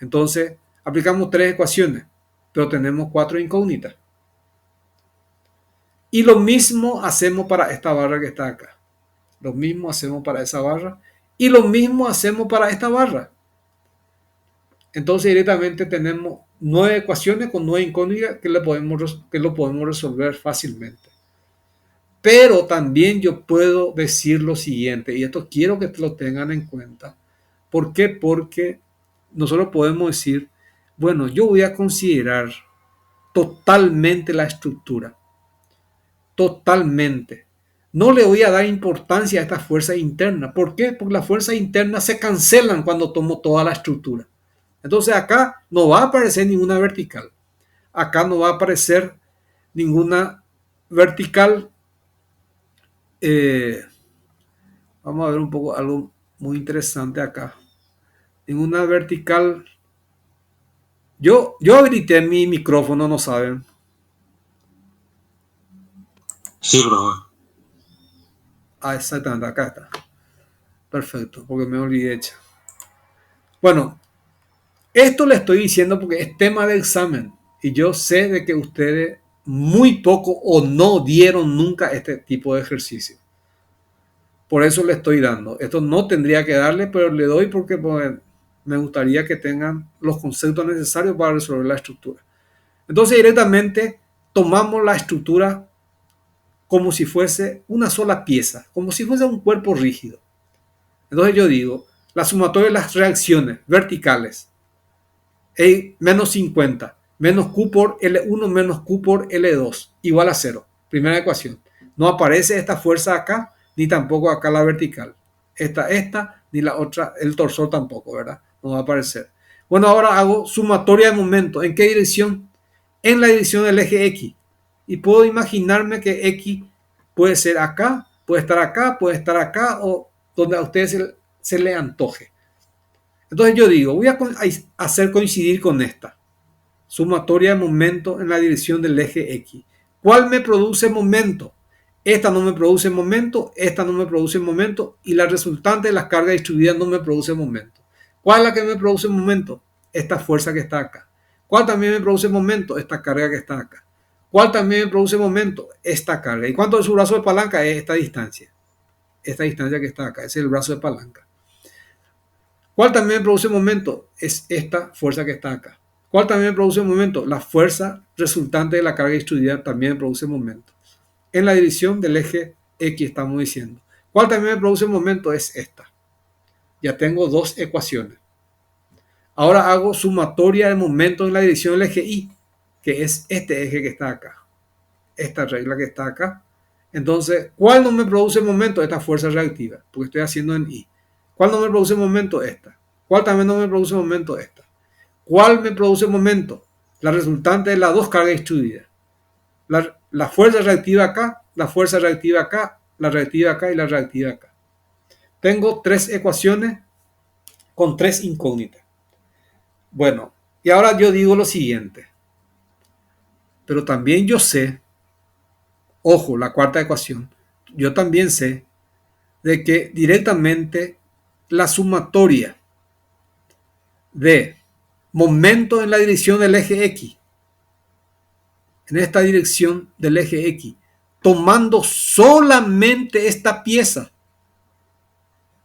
Entonces aplicamos 3 ecuaciones, pero tenemos 4 incógnitas. Y lo mismo hacemos para esta barra que está acá. Lo mismo hacemos para esa barra. Y lo mismo hacemos para esta barra. Entonces directamente tenemos 9 ecuaciones con 9 incógnitas que lo podemos resolver fácilmente. Pero también yo puedo decir lo siguiente, y esto quiero que lo tengan en cuenta. ¿Por qué? Porque nosotros podemos decir, bueno, yo voy a considerar totalmente la estructura. Totalmente. No le voy a dar importancia a esta fuerza interna. ¿Por qué? Porque las fuerzas internas se cancelan cuando tomo toda la estructura. Entonces acá no va a aparecer ninguna vertical. Acá no va a aparecer ninguna vertical. Vamos a ver un poco algo muy interesante acá. Ninguna vertical. Yo habilité mi micrófono, no saben. Sí, bro. Exactamente, acá está. Perfecto, porque me olvidé. Bueno, esto le estoy diciendo porque es tema de examen. Y yo sé de que ustedes muy poco o no dieron nunca este tipo de ejercicio. Por eso le estoy dando. Esto no tendría que darle, pero le doy porque me gustaría que tengan los conceptos necesarios para resolver la estructura. Entonces directamente tomamos la estructura como si fuese una sola pieza, como si fuese un cuerpo rígido. Entonces yo digo, la sumatoria de las reacciones verticales, E menos 50, menos Q por L1 menos Q por L2, igual a 0. Primera ecuación. No aparece esta fuerza acá, ni tampoco acá la vertical. Esta, ni la otra, el torsor tampoco, ¿verdad? No va a aparecer. Bueno, ahora hago sumatoria de momento. ¿En qué dirección? En la dirección del eje X. Y puedo imaginarme que X puede ser acá, puede estar acá o donde a ustedes se le antoje. Entonces yo digo, voy a hacer coincidir con esta. Sumatoria de momento en la dirección del eje X. ¿Cuál me produce momento? Esta no me produce momento, esta no me produce momento y la resultante de las cargas distribuidas no me produce momento. ¿Cuál es la que me produce momento? Esta fuerza que está acá. ¿Cuál también me produce momento? Esta carga que está acá. ¿Cuál también me produce momento? Esta carga. ¿Y cuánto es su brazo de palanca? Es esta distancia. Esta distancia que está acá. Ese es el brazo de palanca. ¿Cuál también me produce momento? Es esta fuerza que está acá. ¿Cuál también me produce momento? La fuerza resultante de la carga distribuida también me produce momento. En la dirección del eje X estamos diciendo. ¿Cuál también me produce momento? Es esta. Ya tengo dos ecuaciones. Ahora hago sumatoria de momento en la dirección del eje Y, que es este eje que está acá, esta regla que está acá. Entonces, ¿cuál no me produce momento? Esta fuerza reactiva, porque estoy haciendo en I. ¿Cuál no me produce momento? Esta. ¿Cuál también no me produce momento? Esta. ¿Cuál me produce momento? La resultante de las dos cargas extruidas. La fuerza reactiva acá, la fuerza reactiva acá, la reactiva acá y la reactiva acá. Tengo tres ecuaciones con tres incógnitas. Bueno, y ahora yo digo lo siguiente. Pero también yo sé, ojo, la cuarta ecuación, yo también sé de que directamente la sumatoria de momento en la dirección del eje X, en esta dirección del eje X, tomando solamente esta pieza,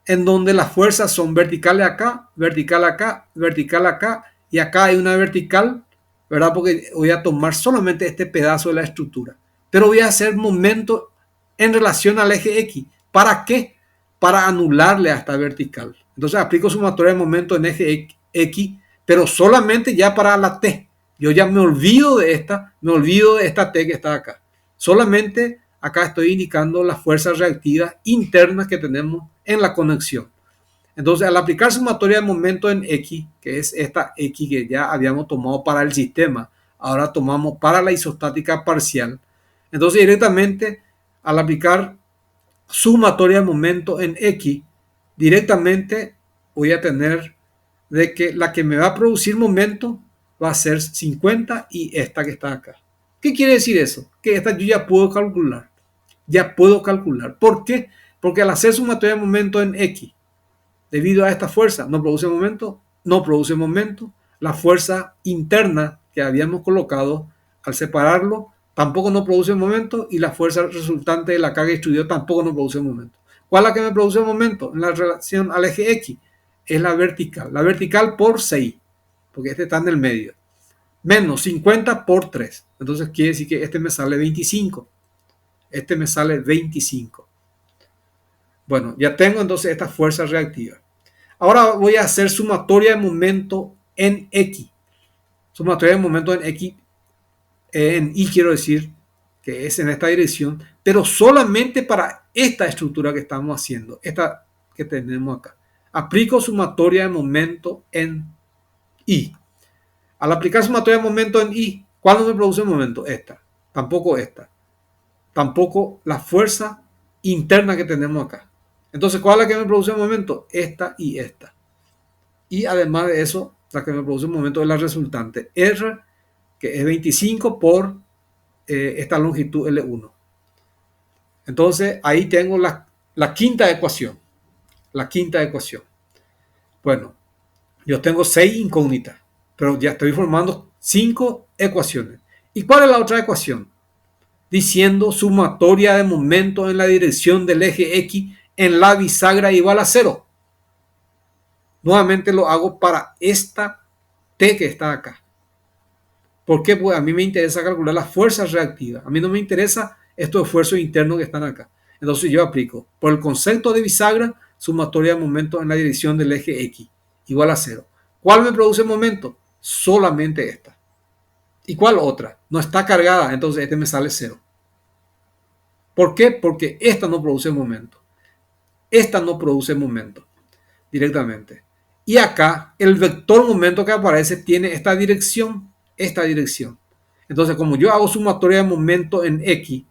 en donde las fuerzas son verticales acá, vertical acá, vertical acá, y acá hay una vertical, ¿verdad? Porque voy a tomar solamente este pedazo de la estructura, pero voy a hacer momento en relación al eje X. ¿Para qué? Para anularle a esta vertical. Entonces aplico sumatoria de momento en eje X, pero solamente ya para la T. Yo ya me olvido de esta T que está acá. Solamente acá estoy indicando las fuerzas reactivas internas que tenemos en la conexión. Entonces, al aplicar sumatoria de momento en X, que es esta X que ya habíamos tomado para el sistema, ahora tomamos para la isostática parcial. Entonces, directamente, al aplicar sumatoria de momento en X, directamente voy a tener de que la que me va a producir momento va a ser 50 y esta que está acá. ¿Qué quiere decir eso? Que esta yo ya puedo calcular. Ya puedo calcular. ¿Por qué? Porque al hacer sumatoria de momento en X, debido a esta fuerza, no produce momento, no produce momento. La fuerza interna que habíamos colocado, al separarlo, tampoco no produce momento, y la fuerza resultante de la carga extruida tampoco no produce momento. ¿Cuál es la que me produce momento? En la relación al eje X, es la vertical por 6, porque este está en el medio, menos 50 por 3. Entonces quiere decir que este me sale 25. Este me sale 25. Bueno, ya tengo entonces esta fuerza reactiva. Ahora voy a hacer sumatoria de momento en X. Sumatoria de momento en X, en Y quiero decir, que es en esta dirección, pero solamente para esta estructura que estamos haciendo, esta que tenemos acá. Aplico sumatoria de momento en Y. Al aplicar sumatoria de momento en Y, ¿cuándo me produce momento? Esta. Tampoco esta. Tampoco la fuerza interna que tenemos acá. Entonces, ¿cuál es la que me produce momento? Esta y esta. Y además de eso, la que me produce momento es la resultante R, que es 25 por esta longitud L1. Entonces, ahí tengo la quinta ecuación. La quinta ecuación. Bueno, yo tengo 6 incógnitas, pero ya estoy formando 5 ecuaciones. ¿Y cuál es la otra ecuación? Diciendo sumatoria de momento en la dirección del eje X en la bisagra igual a 0. Nuevamente lo hago para esta T que está acá. ¿Por qué? Pues a mí me interesa calcular las fuerzas reactivas. A mí no me interesa estos esfuerzos internos que están acá. Entonces yo aplico por el concepto de bisagra sumatoria de momento en la dirección del eje X igual a 0. ¿Cuál me produce momento? Solamente esta. ¿Y cuál otra? No está cargada, entonces este me sale 0. ¿Por qué? Porque esta no produce momento. Esta no produce momento directamente. Y acá el vector momento que aparece tiene esta dirección. Entonces, como yo hago sumatoria de momento en X,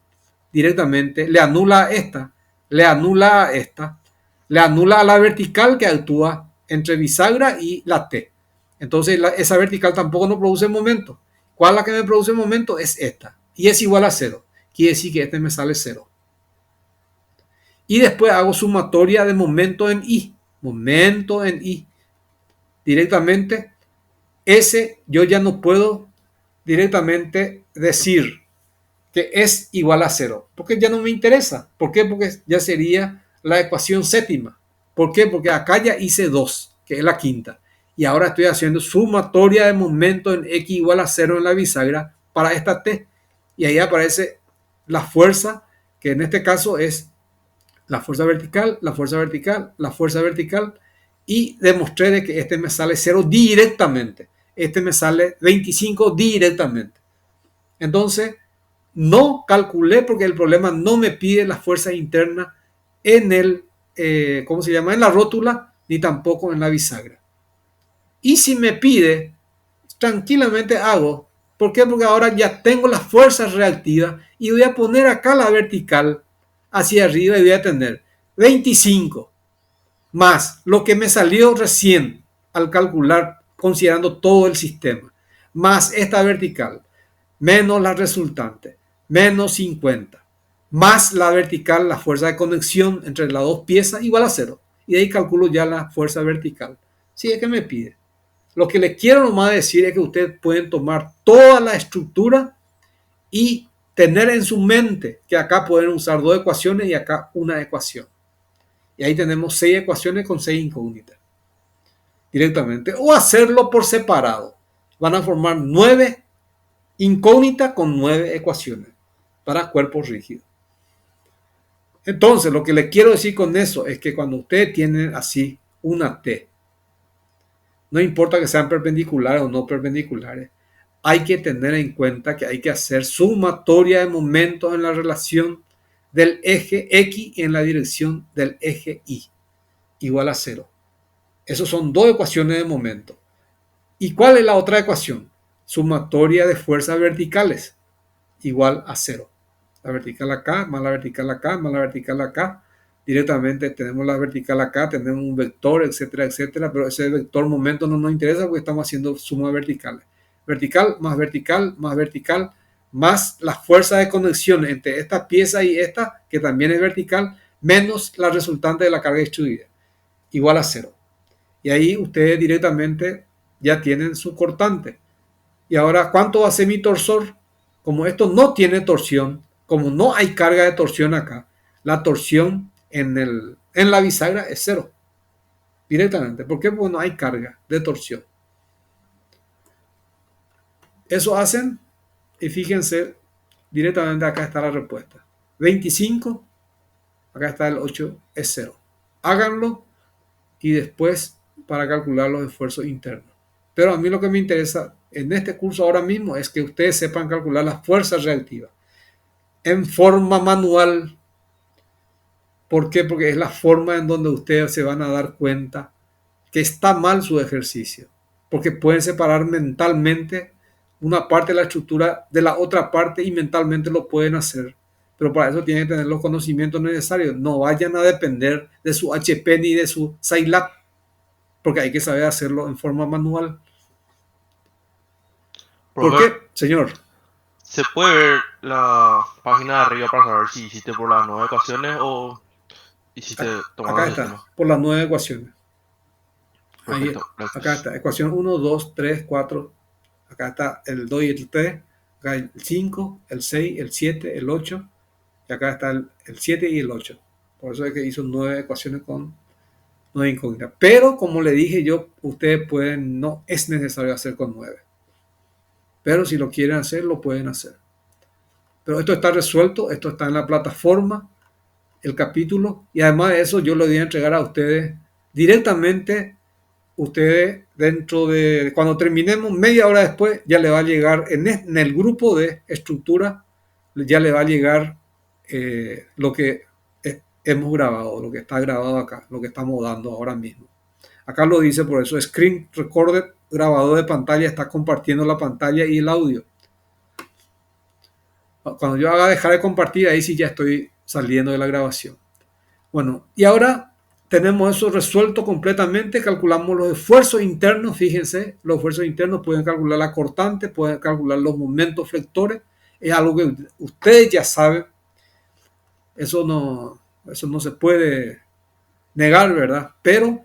directamente le anula a esta, le anula a esta, le anula a la vertical que actúa entre bisagra y la T. Entonces, esa vertical tampoco no produce momento. ¿Cuál es la que me produce momento? Es esta. Y es igual a 0. Quiere decir que este me sale 0. Y después hago sumatoria de momento en Y. Momento en Y. Directamente, ese yo ya no puedo directamente decir que es igual a 0, porque ya no me interesa. ¿Por qué? Porque ya sería la ecuación séptima. ¿Por qué? Porque acá ya hice 2, que es la quinta, y ahora estoy haciendo sumatoria de momento en X igual a 0 en la bisagra para esta T, y ahí aparece la fuerza, que en este caso es la fuerza vertical, la fuerza vertical, la fuerza vertical, y demostré de que este me sale 0 directamente. Este me sale 25 directamente. Entonces, no calculé porque el problema no me pide las fuerzas internas en el, ¿cómo se llama? En la rótula, ni tampoco en la bisagra. Y si me pide, tranquilamente hago. ¿Por qué? Porque ahora ya tengo las fuerzas reactivas y voy a poner acá la vertical hacia arriba y voy a tener 25 más lo que me salió recién al calcular considerando todo el sistema, más esta vertical, menos la resultante, menos 50, más la vertical, la fuerza de conexión entre las dos piezas, igual a 0. Y de ahí calculo ya la fuerza vertical. Si es que me pide. Lo que les quiero nomás decir es que ustedes pueden tomar toda la estructura y tener en su mente que acá pueden usar 2 ecuaciones y acá una ecuación. Y ahí tenemos 6 ecuaciones con 6 incógnitas directamente. O hacerlo por separado. Van a formar 9 incógnitas con 9 ecuaciones para cuerpos rígidos. Entonces, lo que les quiero decir con eso es que cuando ustedes tienen así una T, no importa que sean perpendiculares o no perpendiculares, hay que tener en cuenta que hay que hacer sumatoria de momentos en la relación del eje X en la dirección del eje Y, igual a 0. Esas son 2 ecuaciones de momento. ¿Y cuál es la otra ecuación? Sumatoria de fuerzas verticales, igual a 0. La vertical acá, más la vertical acá, más la vertical acá. Directamente tenemos la vertical acá, tenemos un vector, etcétera, etcétera, pero ese vector momento no nos interesa porque estamos haciendo sumas verticales. Vertical, más la fuerza de conexión entre esta pieza y esta, que también es vertical, menos la resultante de la carga distribuida, igual a 0. Y ahí ustedes directamente ya tienen su cortante. Y ahora, ¿cuánto va a ser mi torsor? Como esto no tiene torsión, como no hay carga de torsión acá, la torsión en la bisagra es 0. Directamente. ¿Por qué? Porque no hay carga de torsión. Eso hacen y fíjense, directamente acá está la respuesta. 25, acá está el 8, es 0. Háganlo y después para calcular los esfuerzos internos. Pero a mí lo que me interesa en este curso ahora mismo es que ustedes sepan calcular las fuerzas reactivas en forma manual. ¿Por qué? Porque es la forma en donde ustedes se van a dar cuenta que está mal su ejercicio. Porque pueden separar mentalmente una parte de la estructura de la otra parte y mentalmente lo pueden hacer. Pero para eso tienen que tener los conocimientos necesarios. No vayan a depender de su HP ni de su Scilab, porque hay que saber hacerlo en forma manual. ¿Por qué, señor? ¿Se puede ver la página de arriba para saber si hiciste por las 9 ecuaciones o hiciste tomando acá el está, sistema? por las 9 ecuaciones. Ahí, Perfecto, gracias. acá está, ecuación 1, 2, 3, 4. Acá está el 2 y el 3. Acá el 5, el 6, el 7, el 8. Y acá está el 7 y el 8. Por eso es que hizo 9 ecuaciones con 9 incógnitas. Pero como le dije yo, ustedes pueden, no es necesario hacer con 9. Pero si lo quieren hacer, lo pueden hacer. Pero esto está resuelto, esto está en la plataforma, el capítulo. Y además de eso, yo lo voy a entregar a ustedes directamente. Ustedes dentro de, cuando terminemos, media hora después, ya le va a llegar en el grupo de estructura, ya le va a llegar lo que hemos grabado, lo que está grabado acá, lo que estamos dando ahora mismo. Acá lo dice, por eso screen recorder, grabador de pantalla, está compartiendo la pantalla y el audio. Cuando yo haga dejar de compartir, ahí sí ya estoy saliendo de la grabación. Bueno, y ahora tenemos eso resuelto completamente, calculamos los esfuerzos internos, fíjense, los esfuerzos internos pueden calcular la cortante, pueden calcular los momentos flectores, es algo que ustedes ya saben, eso no se puede negar, ¿verdad? Pero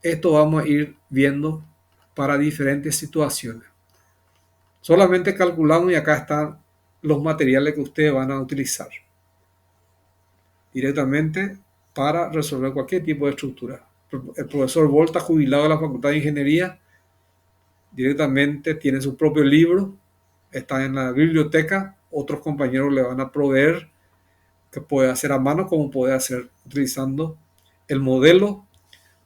esto vamos a ir viendo para diferentes situaciones. Solamente calculamos y acá están los materiales que ustedes van a utilizar directamente para resolver cualquier tipo de estructura. El profesor Volta, jubilado de la Facultad de Ingeniería, directamente tiene su propio libro, está en la biblioteca, otros compañeros le van a proveer que puede hacer a mano como puede hacer utilizando el modelo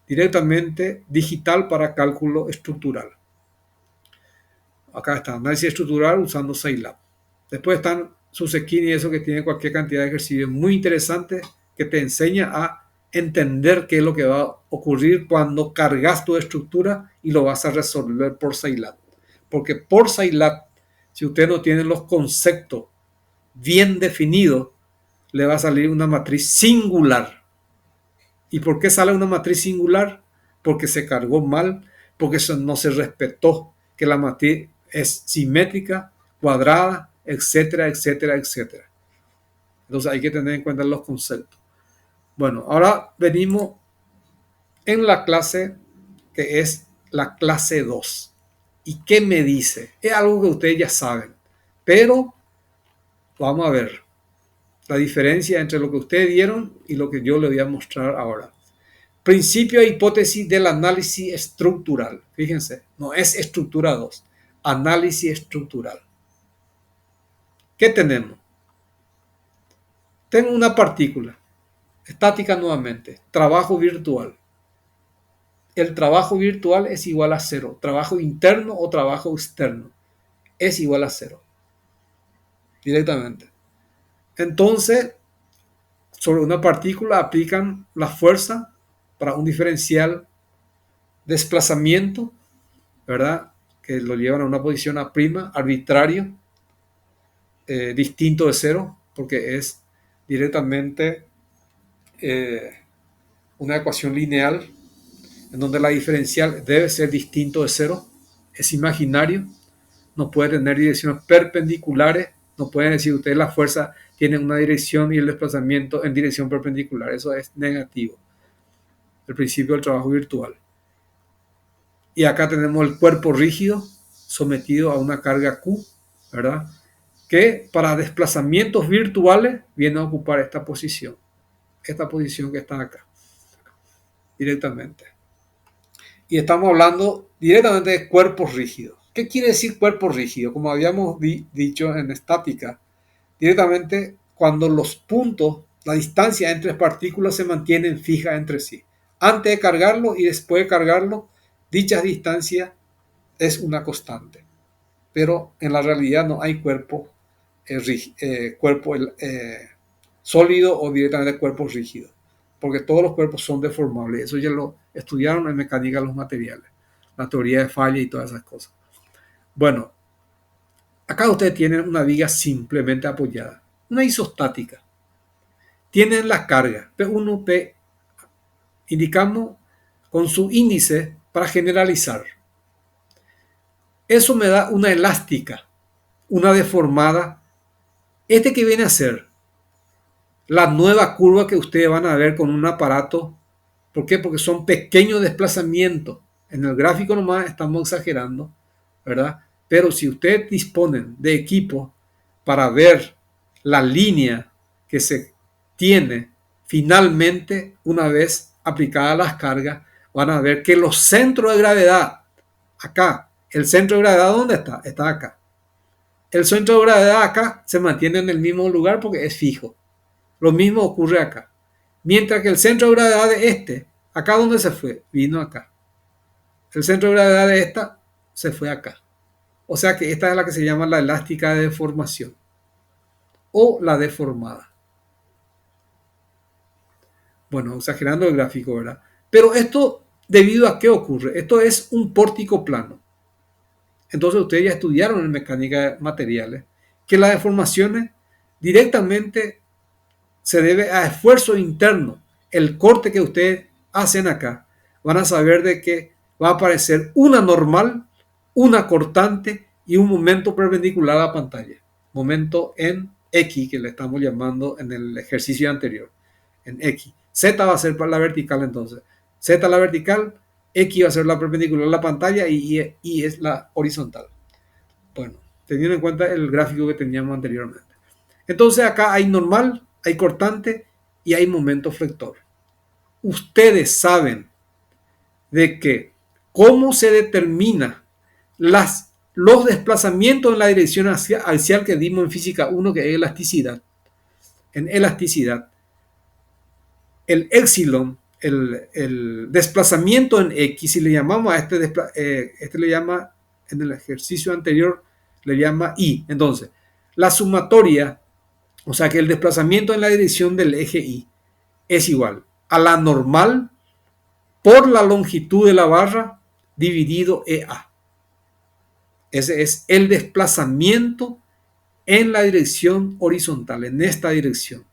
directamente digital para cálculo estructural. Acá está, análisis estructural usando Scilab. Después están Suzekin y eso, que tiene cualquier cantidad de ejercicios muy interesantes que te enseña a entender qué es lo que va a ocurrir cuando cargas tu estructura y lo vas a resolver por Sailat. Porque por Sailat, si usted no tiene los conceptos bien definidos, le va a salir una matriz singular. ¿Y por qué sale una matriz singular? Porque se cargó mal, porque no se respetó que la matriz es simétrica, cuadrada, etcétera, etcétera, etcétera. Entonces hay que tener en cuenta los conceptos. Bueno, ahora venimos en la clase que es la clase 2. ¿Y qué me dice? Es algo que ustedes ya saben, pero vamos a ver la diferencia entre lo que ustedes vieron y lo que yo les voy a mostrar ahora. Principio e hipótesis del análisis estructural. Fíjense, no es estructura 2, análisis estructural. ¿Qué tenemos? Tengo una partícula estática nuevamente, trabajo virtual. El trabajo virtual es igual a 0. Trabajo interno o trabajo externo es igual a 0. Directamente. Entonces, sobre una partícula aplican la fuerza para un diferencial desplazamiento, ¿verdad? Que lo llevan a una posición A' arbitrario, distinto de 0, porque es directamente una ecuación lineal en donde la diferencial debe ser distinto de 0, es imaginario, no puede tener direcciones perpendiculares, no pueden decir ustedes la fuerza tiene una dirección y el desplazamiento en dirección perpendicular, eso es negativo. El principio del trabajo virtual. Y acá tenemos el cuerpo rígido sometido a una carga Q, ¿verdad? Que para desplazamientos virtuales viene a ocupar esta posición que está acá, directamente. Y estamos hablando directamente de cuerpos rígidos. ¿Qué quiere decir cuerpo rígido? Como habíamos dicho en estática, directamente cuando los puntos, la distancia entre partículas se mantienen fijas entre sí. Antes de cargarlo y después de cargarlo, dicha distancia es una constante. Pero en la realidad no hay cuerpo sólido o directamente cuerpo rígido, porque todos los cuerpos son deformables. Eso ya lo estudiaron en mecánica de los materiales, la teoría de falla y todas esas cosas. Bueno, acá ustedes tienen una viga simplemente apoyada, una isostática. Tienen la carga P1, P, indicamos con su índice para generalizar. Eso me da una elástica, una deformada. Este que viene a ser la nueva curva que ustedes van a ver con un aparato. ¿Por qué? Porque son pequeños desplazamientos. En el gráfico nomás estamos exagerando, ¿verdad? Pero si ustedes disponen de equipo para ver la línea que se tiene finalmente una vez aplicadas las cargas, van a ver que los centros de gravedad, acá, el centro de gravedad, ¿dónde está? Está acá. El centro de gravedad acá se mantiene en el mismo lugar porque es fijo. Lo mismo ocurre acá. Mientras que el centro de gravedad de este, acá donde se fue, vino acá. El centro de gravedad de esta se fue acá. O sea que esta es la que se llama la elástica de deformación o la deformada. Bueno, exagerando el gráfico, ¿verdad? Pero esto, ¿debido a qué ocurre? Esto es un pórtico plano. Entonces ustedes ya estudiaron en mecánica de materiales que las deformaciones directamente se debe a esfuerzo interno. El corte que ustedes hacen acá, van a saber de que va a aparecer una normal, una cortante y un momento perpendicular a la pantalla. Momento en X, que le estamos llamando en el ejercicio anterior, en X. Z va a ser la vertical entonces. Z la vertical, X va a ser la perpendicular a la pantalla y es la horizontal. Bueno, teniendo en cuenta el gráfico que teníamos anteriormente. Entonces acá hay normal, hay cortante y hay momento flector. Ustedes saben de que cómo se determina los desplazamientos en la dirección axial que dimos en física 1, que es elasticidad. En elasticidad, el épsilon, el desplazamiento en X, si le llamamos a este le llama, en el ejercicio anterior, le llama I. Entonces, la sumatoria, o sea que el desplazamiento en la dirección del eje Y es igual a la normal por la longitud de la barra dividido EA. Ese es el desplazamiento en la dirección horizontal, en esta dirección.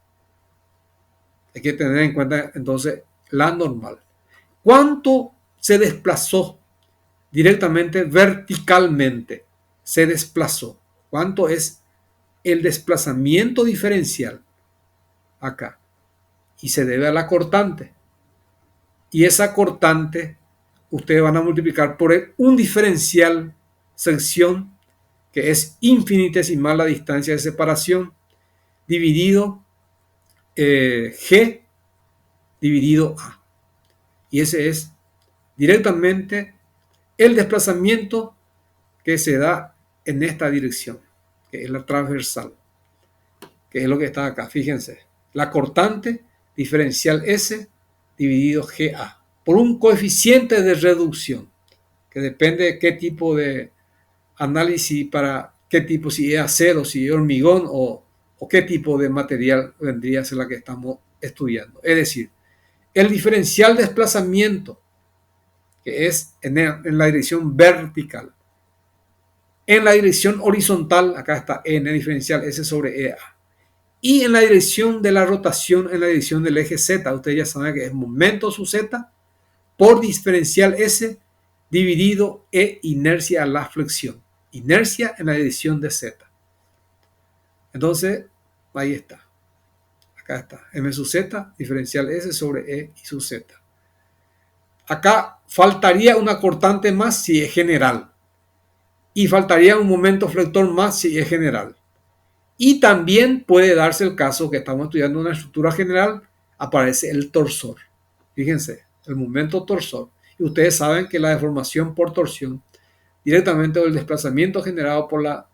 Hay que tener en cuenta entonces la normal. ¿Cuánto se desplazó directamente verticalmente? Se desplazó. ¿Cuánto es el desplazamiento diferencial acá? Y se debe a la cortante. Y esa cortante ustedes van a multiplicar por un diferencial sección que es infinitesimal la distancia de separación dividido G dividido A. Y ese es directamente el desplazamiento que se da en esta dirección, que es la transversal, que es lo que está acá. Fíjense, la cortante diferencial S dividido GA por un coeficiente de reducción, que depende de qué tipo de análisis, para qué tipo, si es acero, si es hormigón o qué tipo de material vendría a ser la que estamos estudiando. Es decir, el diferencial desplazamiento, que es en la dirección vertical. En la dirección horizontal, acá está N diferencial S sobre EA. Y en la dirección de la rotación, en la dirección del eje Z, ustedes ya saben que es momento sub Z por diferencial S dividido E inercia a la flexión. Inercia en la dirección de Z. Entonces, ahí está. Acá está. M sub Z, diferencial S sobre E y sub Z. Acá faltaría una cortante más si es general. Y faltaría un momento flector más si es general. Y también puede darse el caso que estamos estudiando una estructura general, aparece el torsor. Fíjense, el momento torsor. Y ustedes saben que la deformación por torsión, directamente el desplazamiento generado por la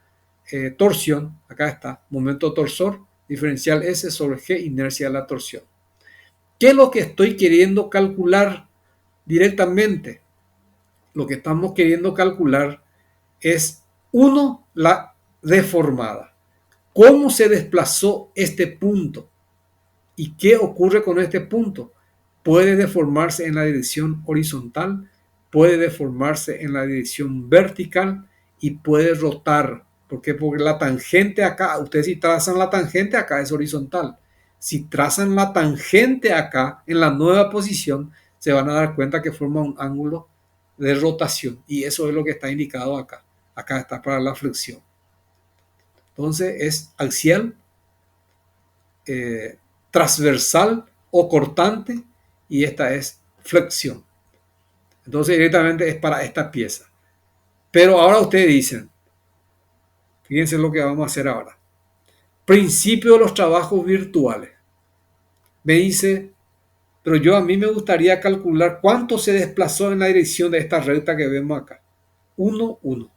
torsión, acá está, momento torsor, diferencial S sobre G, inercia de la torsión. ¿Qué es lo que estoy queriendo calcular directamente? Lo que estamos queriendo calcular es, uno, la deformada. ¿Cómo se desplazó este punto? ¿Y qué ocurre con este punto? Puede deformarse en la dirección horizontal, puede deformarse en la dirección vertical y puede rotar. ¿Por qué? Porque la tangente acá, ustedes si trazan la tangente acá es horizontal. Si trazan la tangente acá en la nueva posición, se van a dar cuenta que forma un ángulo de rotación. Y eso es lo que está indicado acá. Acá está para la flexión. Entonces es axial, transversal o cortante, y esta es flexión. Entonces directamente es para esta pieza. Pero ahora ustedes dicen, fíjense lo que vamos a hacer ahora. Principio de los trabajos virtuales. Me dice, pero a mí me gustaría calcular cuánto se desplazó en la dirección de esta recta que vemos acá. 1, 1.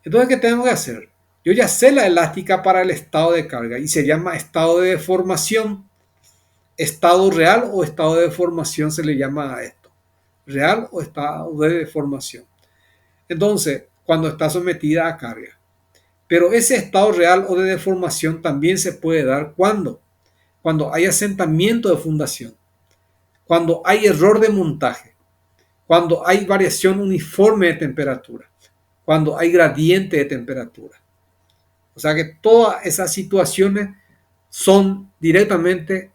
Entonces, ¿qué tengo que hacer? Yo ya sé la elástica para el estado de carga y se llama estado de deformación. Estado real o estado de deformación se le llama a esto. Real o estado de deformación. Entonces, cuando está sometida a carga. Pero ese estado real o de deformación también se puede dar cuando hay asentamiento de fundación, cuando hay error de montaje, cuando hay variación uniforme de temperatura, cuando hay gradiente de temperatura. O sea que todas esas situaciones son directamente,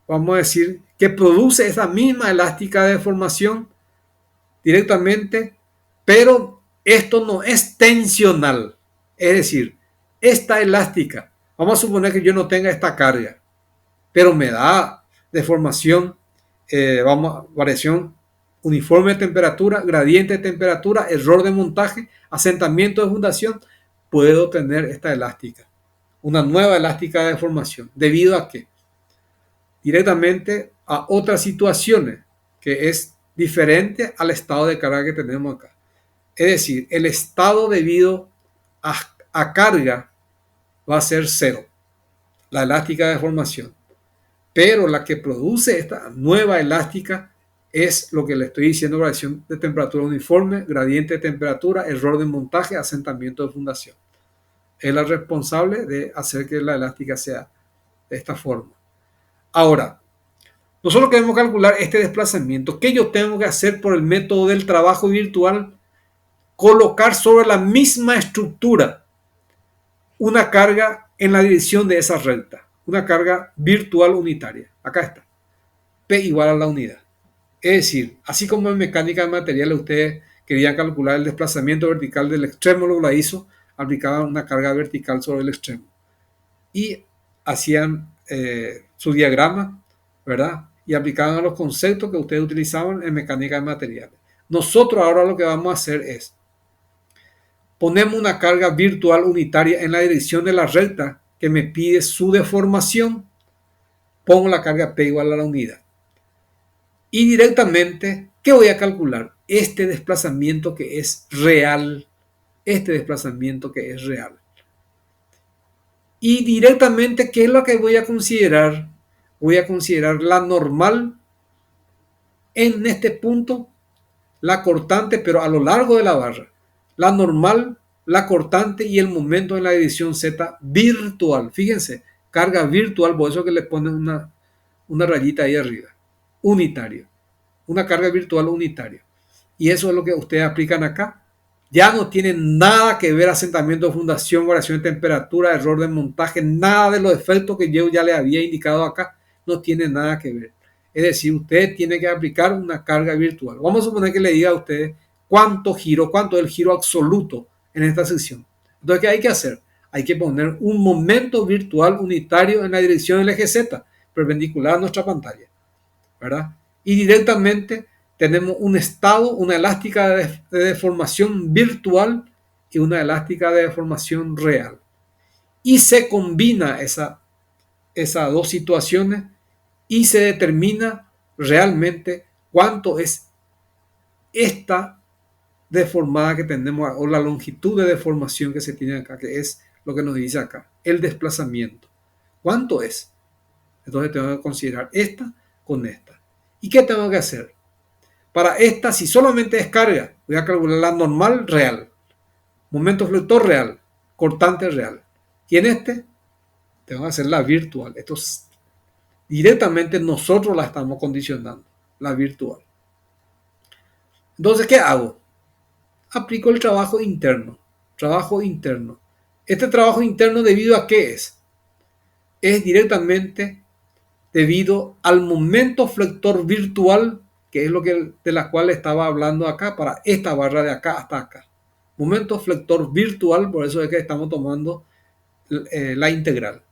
vamos a decir, que produce esa misma elástica de deformación directamente, pero esto no es tensional. Es decir, esta elástica, vamos a suponer que yo no tenga esta carga, pero me da deformación, variación uniforme de temperatura, gradiente de temperatura, error de montaje, asentamiento de fundación, puedo tener esta elástica, una nueva elástica de deformación. ¿Debido a qué? Directamente a otras situaciones que es diferente al estado de carga que tenemos acá. Es decir, el estado debido a carga va a ser 0, la elástica de deformación. Pero la que produce esta nueva elástica es lo que le estoy diciendo: variación de temperatura uniforme, gradiente de temperatura, error de montaje, asentamiento de fundación. Es la responsable de hacer que la elástica sea de esta forma. Ahora, nosotros queremos calcular este desplazamiento. ¿Qué yo tengo que hacer por el método del trabajo virtual? Colocar sobre la misma estructura una carga en la dirección de esa recta, una carga virtual unitaria. Acá está, P igual a la unidad. Es decir, así como en mecánica de materiales ustedes querían calcular el desplazamiento vertical del extremo logradizo, aplicaban una carga vertical sobre el extremo y hacían su diagrama, ¿verdad? Y aplicaban los conceptos que ustedes utilizaban en mecánica de materiales. Nosotros ahora lo que vamos a hacer es ponemos una carga virtual unitaria en la dirección de la recta que me pide su deformación. Pongo la carga P igual a la unidad. Y directamente, ¿qué voy a calcular? Este desplazamiento que es real. Este desplazamiento que es real. Y directamente, ¿qué es lo que voy a considerar? Voy a considerar la normal en este punto, la cortante, pero a lo largo de la barra. La normal, la cortante y el momento en la dirección Z virtual. Fíjense, carga virtual, por eso que le ponen una rayita ahí arriba. Unitario. Una carga virtual unitaria. Y eso es lo que ustedes aplican acá. Ya no tiene nada que ver asentamiento de fundación, variación de temperatura, error de montaje, nada de los efectos que yo ya le había indicado acá. No tiene nada que ver. Es decir, usted tiene que aplicar una carga virtual. Vamos a suponer que le diga a ustedes cuánto es el giro absoluto en esta sección. Entonces, ¿qué hay que hacer? Hay que poner un momento virtual unitario en la dirección del eje Z, perpendicular a nuestra pantalla, ¿verdad? Y directamente tenemos un estado, una elástica de deformación virtual y una elástica de deformación real. Y se combina esas dos situaciones y se determina realmente cuánto es esta deformada que tenemos o la longitud de deformación que se tiene acá, que es lo que nos dice acá, el desplazamiento. ¿Cuánto es? Entonces tengo que considerar esta con esta. ¿Y qué tengo que hacer? Para esta, si solamente es carga, voy a calcular la normal real, momento flector real, cortante real. Y en este, tengo que hacer la virtual. Esto es, directamente nosotros la estamos condicionando, la virtual. Entonces, ¿qué hago? Aplico el trabajo interno. Trabajo interno. Este trabajo interno, ¿debido a qué es? Es directamente debido al momento flector virtual, que es lo que de la cual estaba hablando acá, para esta barra de acá hasta acá. Momento flector virtual, por eso es que estamos tomando la integral.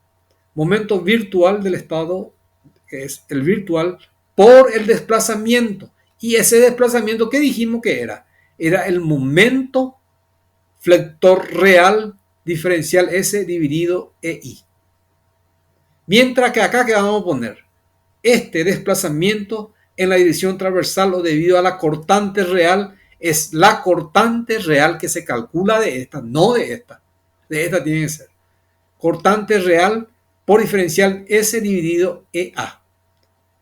Momento virtual del estado, que es el virtual, por el desplazamiento. Y ese desplazamiento, ¿qué dijimos que era? Era el momento flector real diferencial S dividido EI. Mientras que acá, ¿qué vamos a poner? Este desplazamiento en la dirección transversal o debido a la cortante real es la cortante real que se calcula de esta, no de esta. De esta tiene que ser. Cortante real por diferencial S dividido EA.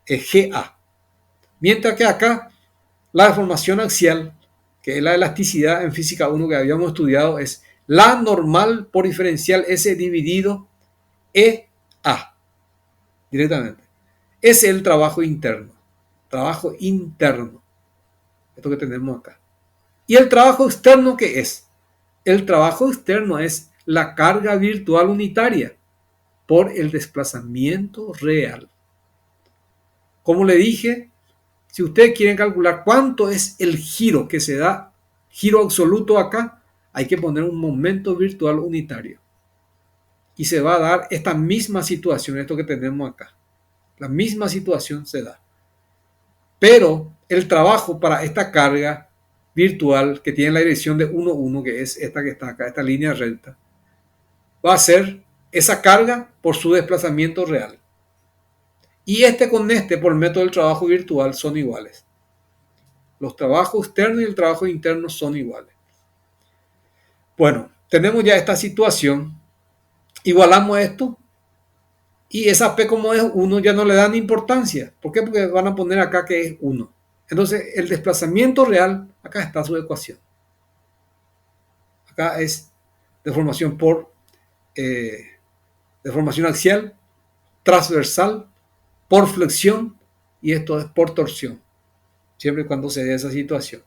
Es GA. Mientras que acá la deformación axial, que es la elasticidad en física 1 que habíamos estudiado, es la normal por diferencial S dividido EA. Directamente. Ese es el trabajo interno. Trabajo interno. Esto que tenemos acá. ¿Y el trabajo externo qué es? El trabajo externo es la carga virtual unitaria por el desplazamiento real. Como le dije, si ustedes quieren calcular cuánto es el giro que se da, giro absoluto acá, hay que poner un momento virtual unitario. Y se va a dar esta misma situación, esto que tenemos acá. La misma situación se da. Pero el trabajo para esta carga virtual que tiene la dirección de 1, 1, que es esta que está acá, esta línea recta, va a ser esa carga por su desplazamiento real. Y este con este, por el método del trabajo virtual, son iguales. Los trabajos externos y el trabajo interno son iguales. Bueno, tenemos ya esta situación. Igualamos esto. Y esa P como es 1 ya no le dan importancia. ¿Por qué? Porque van a poner acá que es 1. Entonces, el desplazamiento real, acá está su ecuación. Acá es deformación por deformación axial, transversal, por flexión, y esto es por torsión, siempre y cuando se dé esa situación.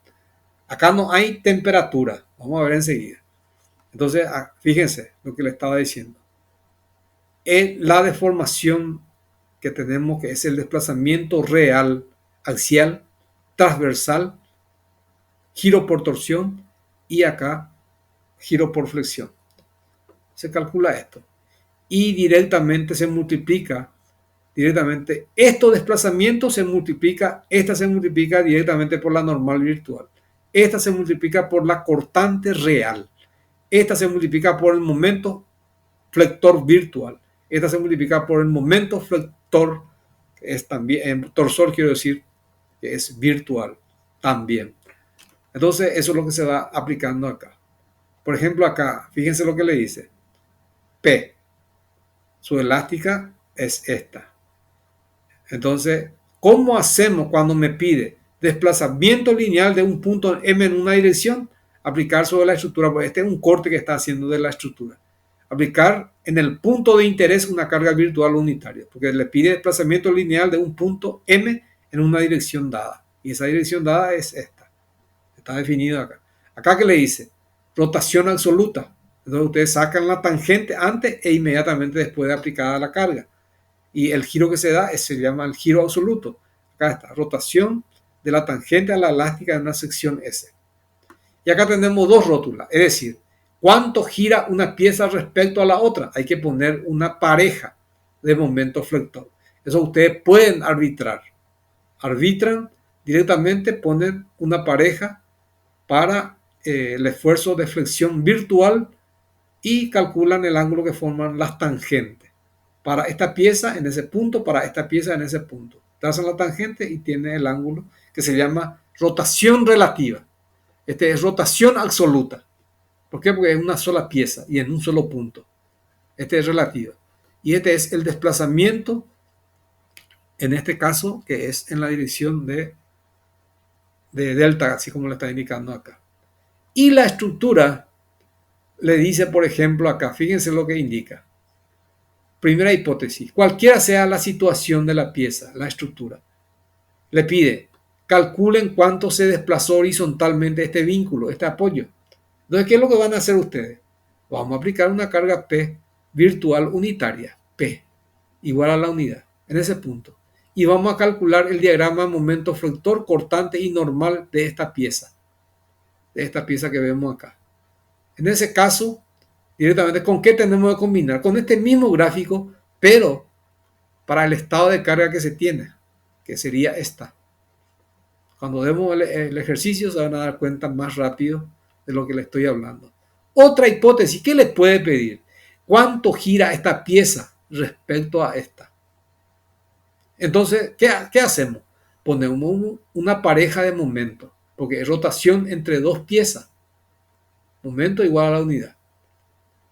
Acá no hay temperatura, vamos a ver enseguida. Entonces, fíjense lo que le estaba diciendo. La deformación que tenemos, que es el desplazamiento real, axial, transversal, giro por torsión, y acá giro por flexión. Se calcula esto y directamente se multiplica. Directamente, estos desplazamientos esta se multiplica directamente por la normal virtual. Esta se multiplica por la cortante real. Esta se multiplica por el momento flector virtual. Esta se multiplica por el momento flector, que es también, torsor quiero decir, que es virtual también. Entonces, eso es lo que se va aplicando acá. Por ejemplo, acá, fíjense lo que le dice. P, su elástica es esta. Entonces, ¿cómo hacemos cuando me pide desplazamiento lineal de un punto M en una dirección? Aplicar sobre la estructura, pues este es un corte que está haciendo de la estructura. Aplicar en el punto de interés una carga virtual unitaria, porque le pide desplazamiento lineal de un punto M en una dirección dada. Y esa dirección dada es esta. Está definido acá. Acá que le dice rotación absoluta. Entonces ustedes sacan la tangente antes e inmediatamente después de aplicada la carga. Y el giro que se da se llama el giro absoluto. Acá está, rotación de la tangente a la elástica en una sección S. Y acá tenemos dos rótulas, es decir, ¿cuánto gira una pieza respecto a la otra? Hay que poner una pareja de momento flector. Eso ustedes pueden arbitrar. Arbitran directamente, ponen una pareja para el esfuerzo de flexión virtual y calculan el ángulo que forman las tangentes. Para esta pieza en ese punto, para esta pieza en ese punto. Trazan la tangente y tiene el ángulo que se llama rotación relativa. Este es rotación absoluta. ¿Por qué? Porque es una sola pieza y en un solo punto. Este es relativa. Y este es el desplazamiento, en este caso, que es en la dirección de delta, así como le está indicando acá. Y la estructura le dice, por ejemplo, acá, fíjense lo que indica. Primera hipótesis, cualquiera sea la situación de la pieza, la estructura, le pide, calculen cuánto se desplazó horizontalmente este vínculo, este apoyo. Entonces, ¿qué es lo que van a hacer ustedes? Vamos a aplicar una carga P virtual unitaria, P, igual a la unidad, en ese punto. Y vamos a calcular el diagrama momento flector cortante y normal de esta pieza que vemos acá. En ese caso, directamente, ¿con qué tenemos que combinar? Con este mismo gráfico, pero para el estado de carga que se tiene, que sería esta. Cuando demos el ejercicio se van a dar cuenta más rápido de lo que le estoy hablando. Otra hipótesis, ¿qué le puede pedir? ¿Cuánto gira esta pieza respecto a esta? Entonces, ¿qué hacemos? Ponemos una pareja de momentos, porque es rotación entre dos piezas. Momento igual a la unidad.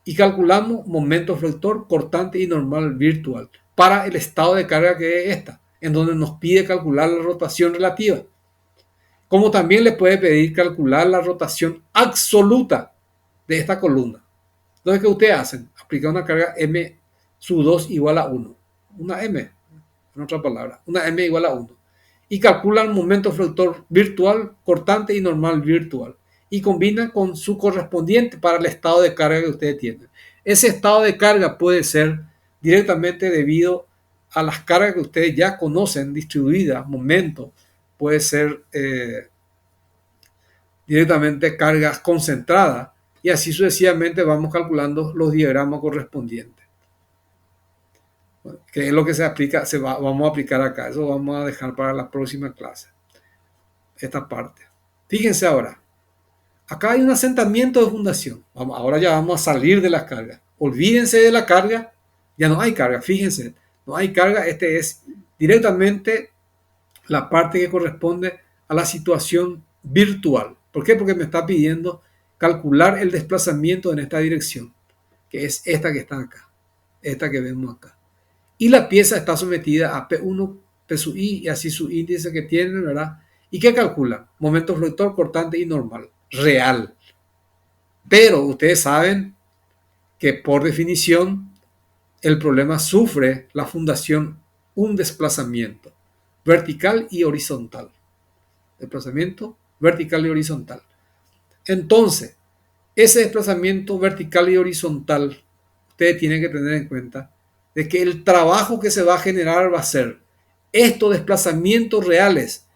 Y calculamos momento flector cortante y normal virtual para el estado de carga que es esta, en donde nos pide calcular la rotación relativa. Como también le puede pedir calcular la rotación absoluta de esta columna. Entonces, ¿qué ustedes hacen? Aplicar una carga M sub 2 igual a 1. Una M, en otra palabra, una M igual a 1. Y calculan momento flector virtual, cortante y normal virtual. Y combinan con su correspondiente para el estado de carga que ustedes tienen. Ese estado de carga puede ser directamente debido a las cargas que ustedes ya conocen, distribuidas, momento, puede ser directamente cargas concentradas, y así sucesivamente vamos calculando los diagramas correspondientes. Bueno, que es lo que se aplica, vamos a aplicar acá. Eso vamos a dejar para la próxima clase. Esta parte. Fíjense ahora. Acá hay un asentamiento de fundación. Ahora ya vamos a salir de las cargas. Olvídense de la carga. Ya no hay carga. Fíjense. No hay carga. Este es directamente la parte que corresponde a la situación virtual. ¿Por qué? Porque me está pidiendo calcular el desplazamiento en esta dirección, que es esta que está acá, esta que vemos acá. Y la pieza está sometida a P1, P sub I y así su índice que tienen, ¿verdad? ¿Y qué calcula? Momento flector, cortante y normal. Real. Pero ustedes saben que por definición el problema sufre la fundación un desplazamiento vertical y horizontal. Desplazamiento vertical y horizontal. Entonces, ese desplazamiento vertical y horizontal, ustedes tienen que tener en cuenta de que el trabajo que se va a generar va a ser estos desplazamientos reales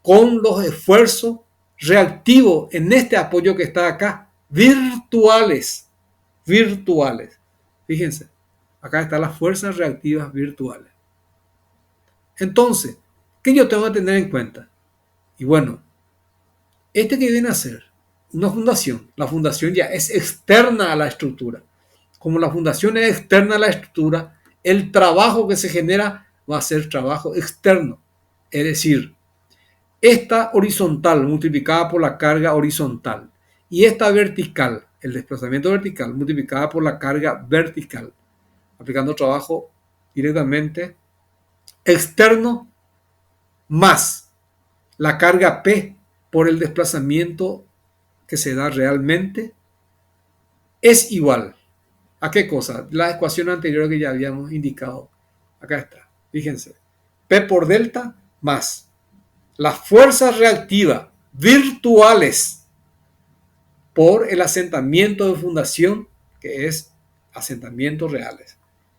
con los esfuerzos reactivos en este apoyo que está acá, virtuales. Fíjense, acá están las fuerzas reactivas virtuales. Entonces, ¿qué yo tengo que tener en cuenta? Y bueno, este que viene a ser una fundación, la fundación ya es externa a la estructura. Como la fundación es externa a la estructura, el trabajo que se genera va a ser trabajo externo. Es decir, esta horizontal multiplicada por la carga horizontal y esta vertical, el desplazamiento vertical multiplicada por la carga vertical, aplicando trabajo directamente externo más la carga P por el desplazamiento que se da realmente, es igual a qué cosa? La ecuación anterior que ya habíamos indicado. Acá está. Fíjense. P por delta más las fuerzas reactivas virtuales por el asentamiento de fundación, que es asentamientos reales.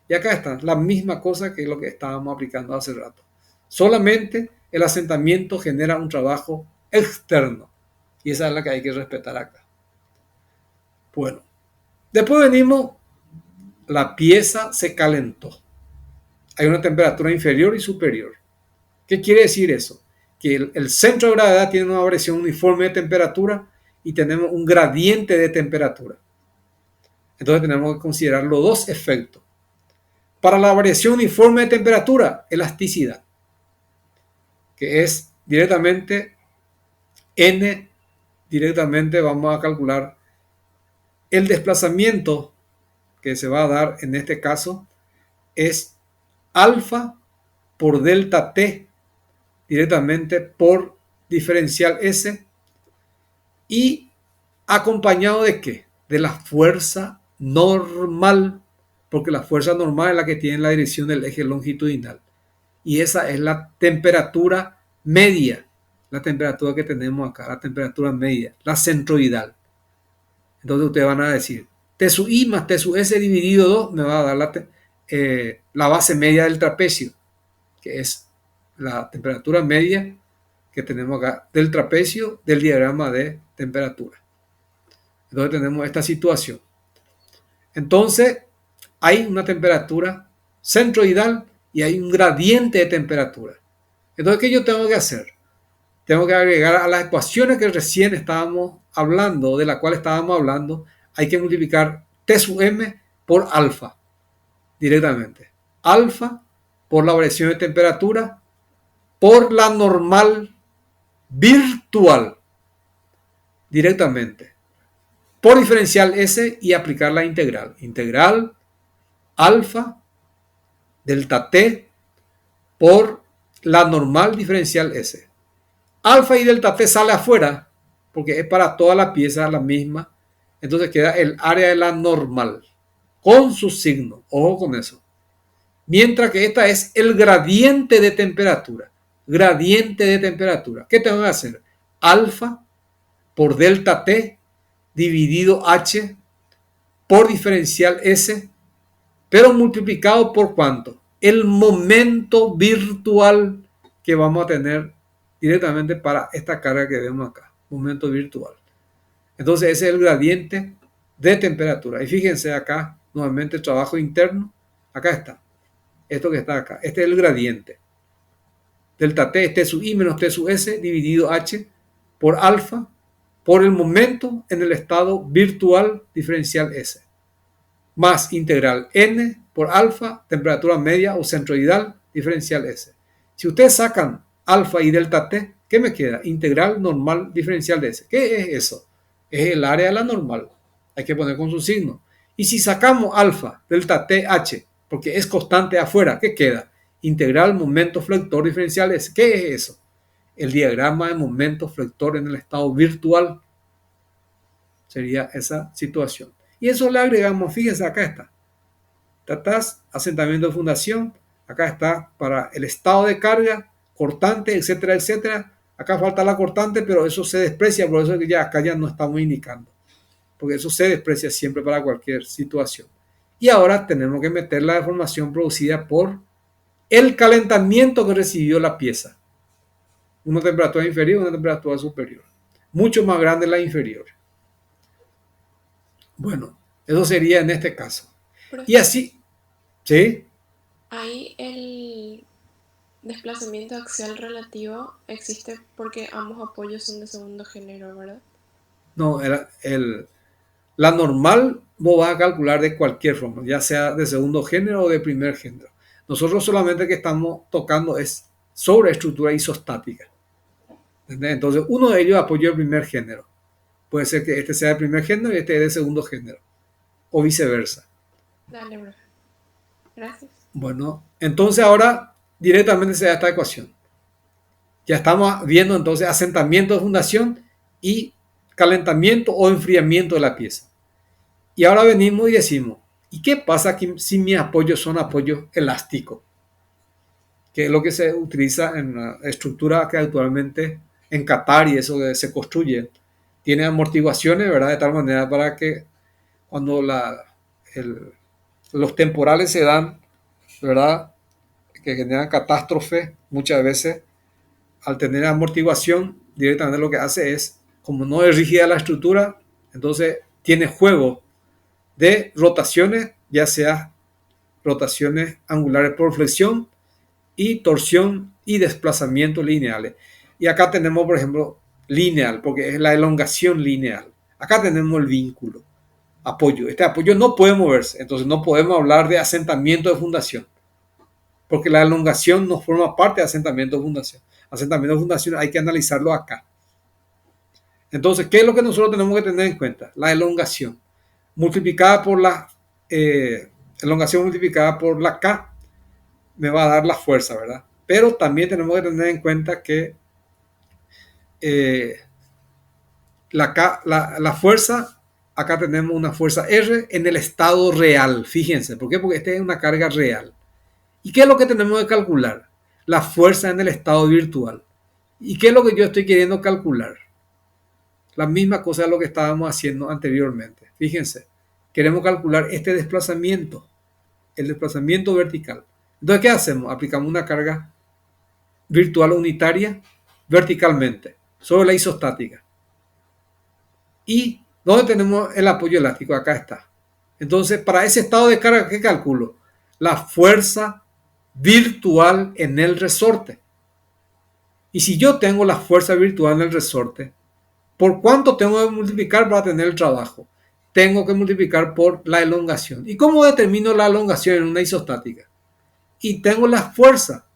Y acá está la misma cosa que lo que estábamos aplicando hace rato. Solamente el asentamiento genera un trabajo externo. Y esa es la que hay que respetar acá. Bueno, después venimos, la pieza se calentó. Hay una temperatura inferior y superior. ¿Qué quiere decir eso? Que el centro de gravedad tiene una variación uniforme de temperatura y tenemos un gradiente de temperatura. Entonces tenemos que considerar los dos efectos. Para la variación uniforme de temperatura, elasticidad, que es directamente N, directamente vamos a calcular el desplazamiento que se va a dar en este caso es alfa por delta T directamente por diferencial S y acompañado de ¿qué? De la fuerza normal, porque la fuerza normal es la que tiene la dirección del eje longitudinal y esa es la temperatura media, la temperatura que tenemos acá, la temperatura media, la centroidal. Entonces ustedes van a decir T sub I más T sub S dividido 2 me va a dar la base media del trapecio, que es la temperatura media que tenemos acá del trapecio del diagrama de temperatura. Entonces tenemos esta situación. Entonces hay una temperatura centroidal y hay un gradiente de temperatura. Entonces, ¿qué yo tengo que hacer? Tengo que agregar a las ecuaciones que recién estábamos hablando, de la cual estábamos hablando, hay que multiplicar T sub M por alfa directamente. Alfa por la variación de temperatura por la normal virtual directamente por diferencial S y aplicar la integral. Integral alfa delta T por la normal diferencial S. Alfa y delta T sale afuera porque es para toda la pieza la misma. Entonces queda el área de la normal con su signo. Ojo con eso. Mientras que esta es el gradiente de temperatura. Gradiente de temperatura. ¿Qué tengo que hacer? Alfa por delta T dividido H por diferencial S, pero multiplicado por ¿cuánto? El momento virtual que vamos a tener directamente para esta carga que vemos acá. Momento virtual. Entonces ese es el gradiente de temperatura. Y fíjense acá, nuevamente trabajo interno. Acá está. Esto que está acá. Este es el gradiente. Delta T es T sub I menos T sub S dividido H por alfa por el momento en el estado virtual diferencial S. Más integral N por alfa, temperatura media o centroidal diferencial S. Si ustedes sacan alfa y delta T, ¿qué me queda? Integral normal diferencial de S. ¿Qué es eso? Es el área de la normal. Hay que poner con su signo. Y si sacamos alfa, delta T, H, porque es constante afuera, ¿qué queda? Integral momento flector diferencial S. ¿Qué es eso? el diagrama de momento flector en el estado virtual. Sería esa situación. Y eso le agregamos, fíjense, acá está. Tratás, asentamiento de fundación, acá está para el estado de carga, cortante, etcétera, etcétera. Acá falta la cortante, pero eso se desprecia, por eso es que ya acá ya no estamos indicando, porque eso se desprecia siempre para cualquier situación. Y ahora tenemos que meter la deformación producida por el calentamiento que recibió la pieza. Una temperatura inferior, una temperatura superior. Mucho más grande la inferior. Bueno, eso sería en este caso. Y así, ¿sí? Ahí el desplazamiento axial relativo existe porque ambos apoyos son de segundo género, ¿verdad? No, la normal vos vas a calcular de cualquier forma, ya sea de segundo género o de primer género. Nosotros solamente que estamos tocando es sobre estructura isostática. ¿Entendés? Entonces, uno de ellos apoyo el primer género. Puede ser que este sea de primer género y este es de segundo género. O viceversa. Dale, bro. Gracias. Bueno, entonces ahora directamente se da esta ecuación. Ya estamos viendo entonces asentamiento de fundación y calentamiento o enfriamiento de la pieza. Y ahora venimos y decimos, ¿y qué pasa aquí si mis apoyos son apoyos elásticos? Que es lo que se utiliza en la estructura que actualmente en Qatar y eso que se construye. Tiene amortiguaciones, ¿verdad? De tal manera para que cuando los temporales se dan, ¿verdad? Que generan catástrofe muchas veces, al tener amortiguación, directamente lo que hace es, como no es rígida la estructura, entonces tiene juego de rotaciones, ya sea rotaciones angulares por flexión y torsión y desplazamiento lineales. Y acá tenemos, por ejemplo, lineal, porque es la elongación lineal. Acá tenemos el vínculo, apoyo. Este apoyo no puede moverse, entonces no podemos hablar de asentamiento de fundación, porque la elongación no forma parte de asentamiento de fundación. Asentamiento de fundación hay que analizarlo acá. Entonces, ¿qué es lo que nosotros tenemos que tener en cuenta? La elongación multiplicada por la elongación multiplicada por la K me va a dar la fuerza, ¿verdad? Pero también tenemos que tener en cuenta que la fuerza, acá tenemos una fuerza R en el estado real, fíjense, ¿por qué? Porque esta es una carga real. ¿Y qué es lo que tenemos que calcular? La fuerza en el estado virtual. ¿Y qué es lo que yo estoy queriendo calcular? La misma cosa de lo que estábamos haciendo anteriormente. Fíjense, queremos calcular este desplazamiento, el desplazamiento vertical. Entonces, ¿qué hacemos? Aplicamos una carga virtual unitaria verticalmente sobre la isostática. ¿Y dónde tenemos el apoyo elástico? Acá está. Entonces, para ese estado de carga, ¿qué calculo? La fuerza virtual en el resorte. Y si yo tengo la fuerza virtual en el resorte, ¿por cuánto tengo que multiplicar para tener el trabajo? Tengo que multiplicar por la elongación. ¿Y cómo determino la elongación en una isostática? Y tengo la fuerza.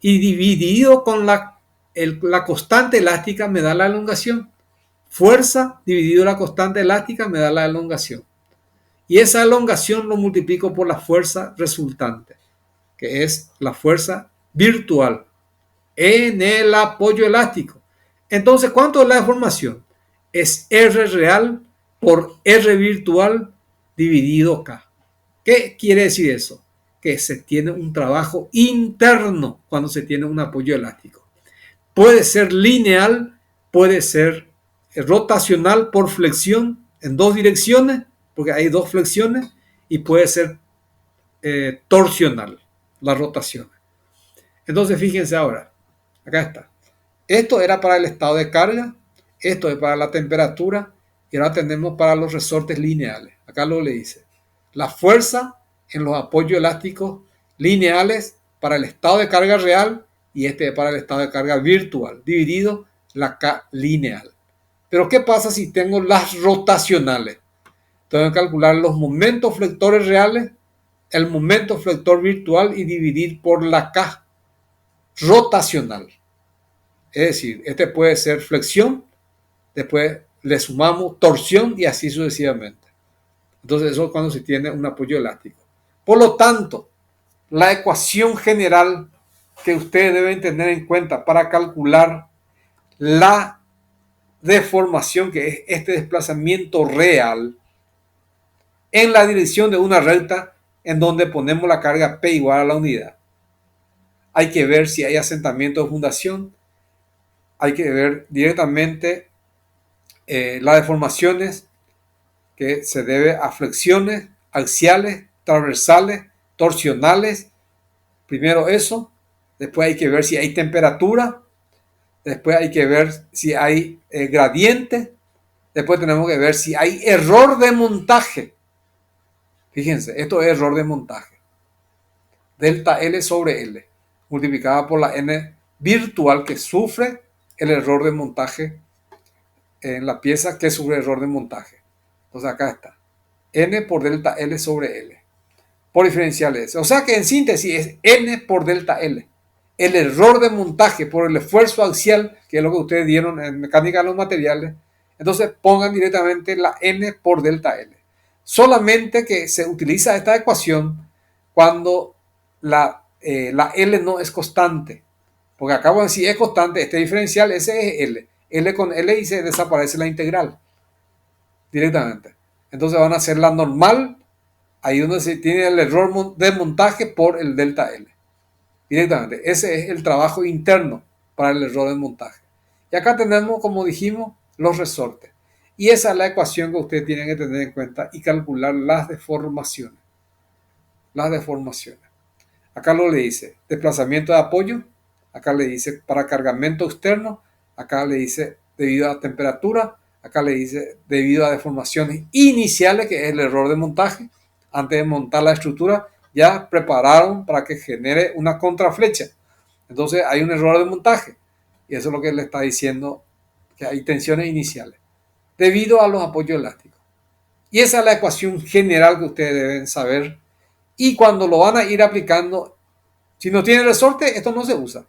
Y dividido con la constante elástica me da la elongación. Fuerza dividido la constante elástica me da la elongación. Y esa elongación lo multiplico por la fuerza resultante, que es la fuerza virtual en el apoyo elástico. Entonces, ¿cuánto es la deformación? Es R real por R virtual dividido K. ¿Qué quiere decir eso? Que se tiene un trabajo interno cuando se tiene un apoyo elástico. Puede ser lineal, puede ser rotacional por flexión en dos direcciones, porque hay dos flexiones, y puede ser torsional, las rotaciones. Entonces, fíjense ahora, acá está. Esto era para el estado de carga, esto es para la temperatura, y ahora tenemos para los resortes lineales. Acá lo le dice. La fuerza en los apoyos elásticos lineales para el estado de carga real y este es para el estado de carga virtual, dividido la K lineal. Pero ¿qué pasa si tengo las rotacionales? Tengo que calcular los momentos flectores reales, el momento flector virtual y dividir por la K rotacional. Es decir, este puede ser flexión, después le sumamos torsión y así sucesivamente. Entonces eso es cuando se tiene un apoyo elástico. Por lo tanto, la ecuación general que ustedes deben tener en cuenta para calcular la deformación, que es este desplazamiento real en la dirección de una recta en donde ponemos la carga P igual a la unidad. Hay que ver si hay asentamiento de fundación, hay que ver directamente las deformaciones que se debe a flexiones axiales, transversales, torsionales. Primero eso, después hay que ver si hay temperatura, después hay que ver si hay gradiente, después tenemos que ver si hay error de montaje. Fíjense, esto es error de montaje. Delta L sobre L, multiplicada por la N virtual que sufre el error de montaje en la pieza que sufre error de montaje. Entonces acá está. N por delta L sobre L. Por diferencial S. O sea que en síntesis es N por delta L. El error de montaje por el esfuerzo axial, que es lo que ustedes dieron en mecánica de los materiales. Entonces pongan directamente la N por delta L. Solamente que se utiliza esta ecuación cuando la L no es constante. Porque acabo de decir es constante, este diferencial, ese es L. L con L y se desaparece la integral directamente. Entonces van a hacer la normal, ahí donde se tiene el error de montaje por el delta L. Directamente. Ese es el trabajo interno para el error de montaje. Y acá tenemos, como dijimos, los resortes. Y esa es la ecuación que ustedes tienen que tener en cuenta y calcular las deformaciones. Las deformaciones. Acá lo le dice desplazamiento de apoyo. Acá le dice para cargamento externo. Acá le dice debido a temperatura. Acá le dice debido a deformaciones iniciales, que es el error de montaje. Antes de montar la estructura, ya prepararon para que genere una contraflecha. Entonces hay un error de montaje. Y eso es lo que le está diciendo, que hay tensiones iniciales debido a los apoyos elásticos. Y esa es la ecuación general que ustedes deben saber. Y cuando lo van a ir aplicando, si no tiene resorte, esto no se usa.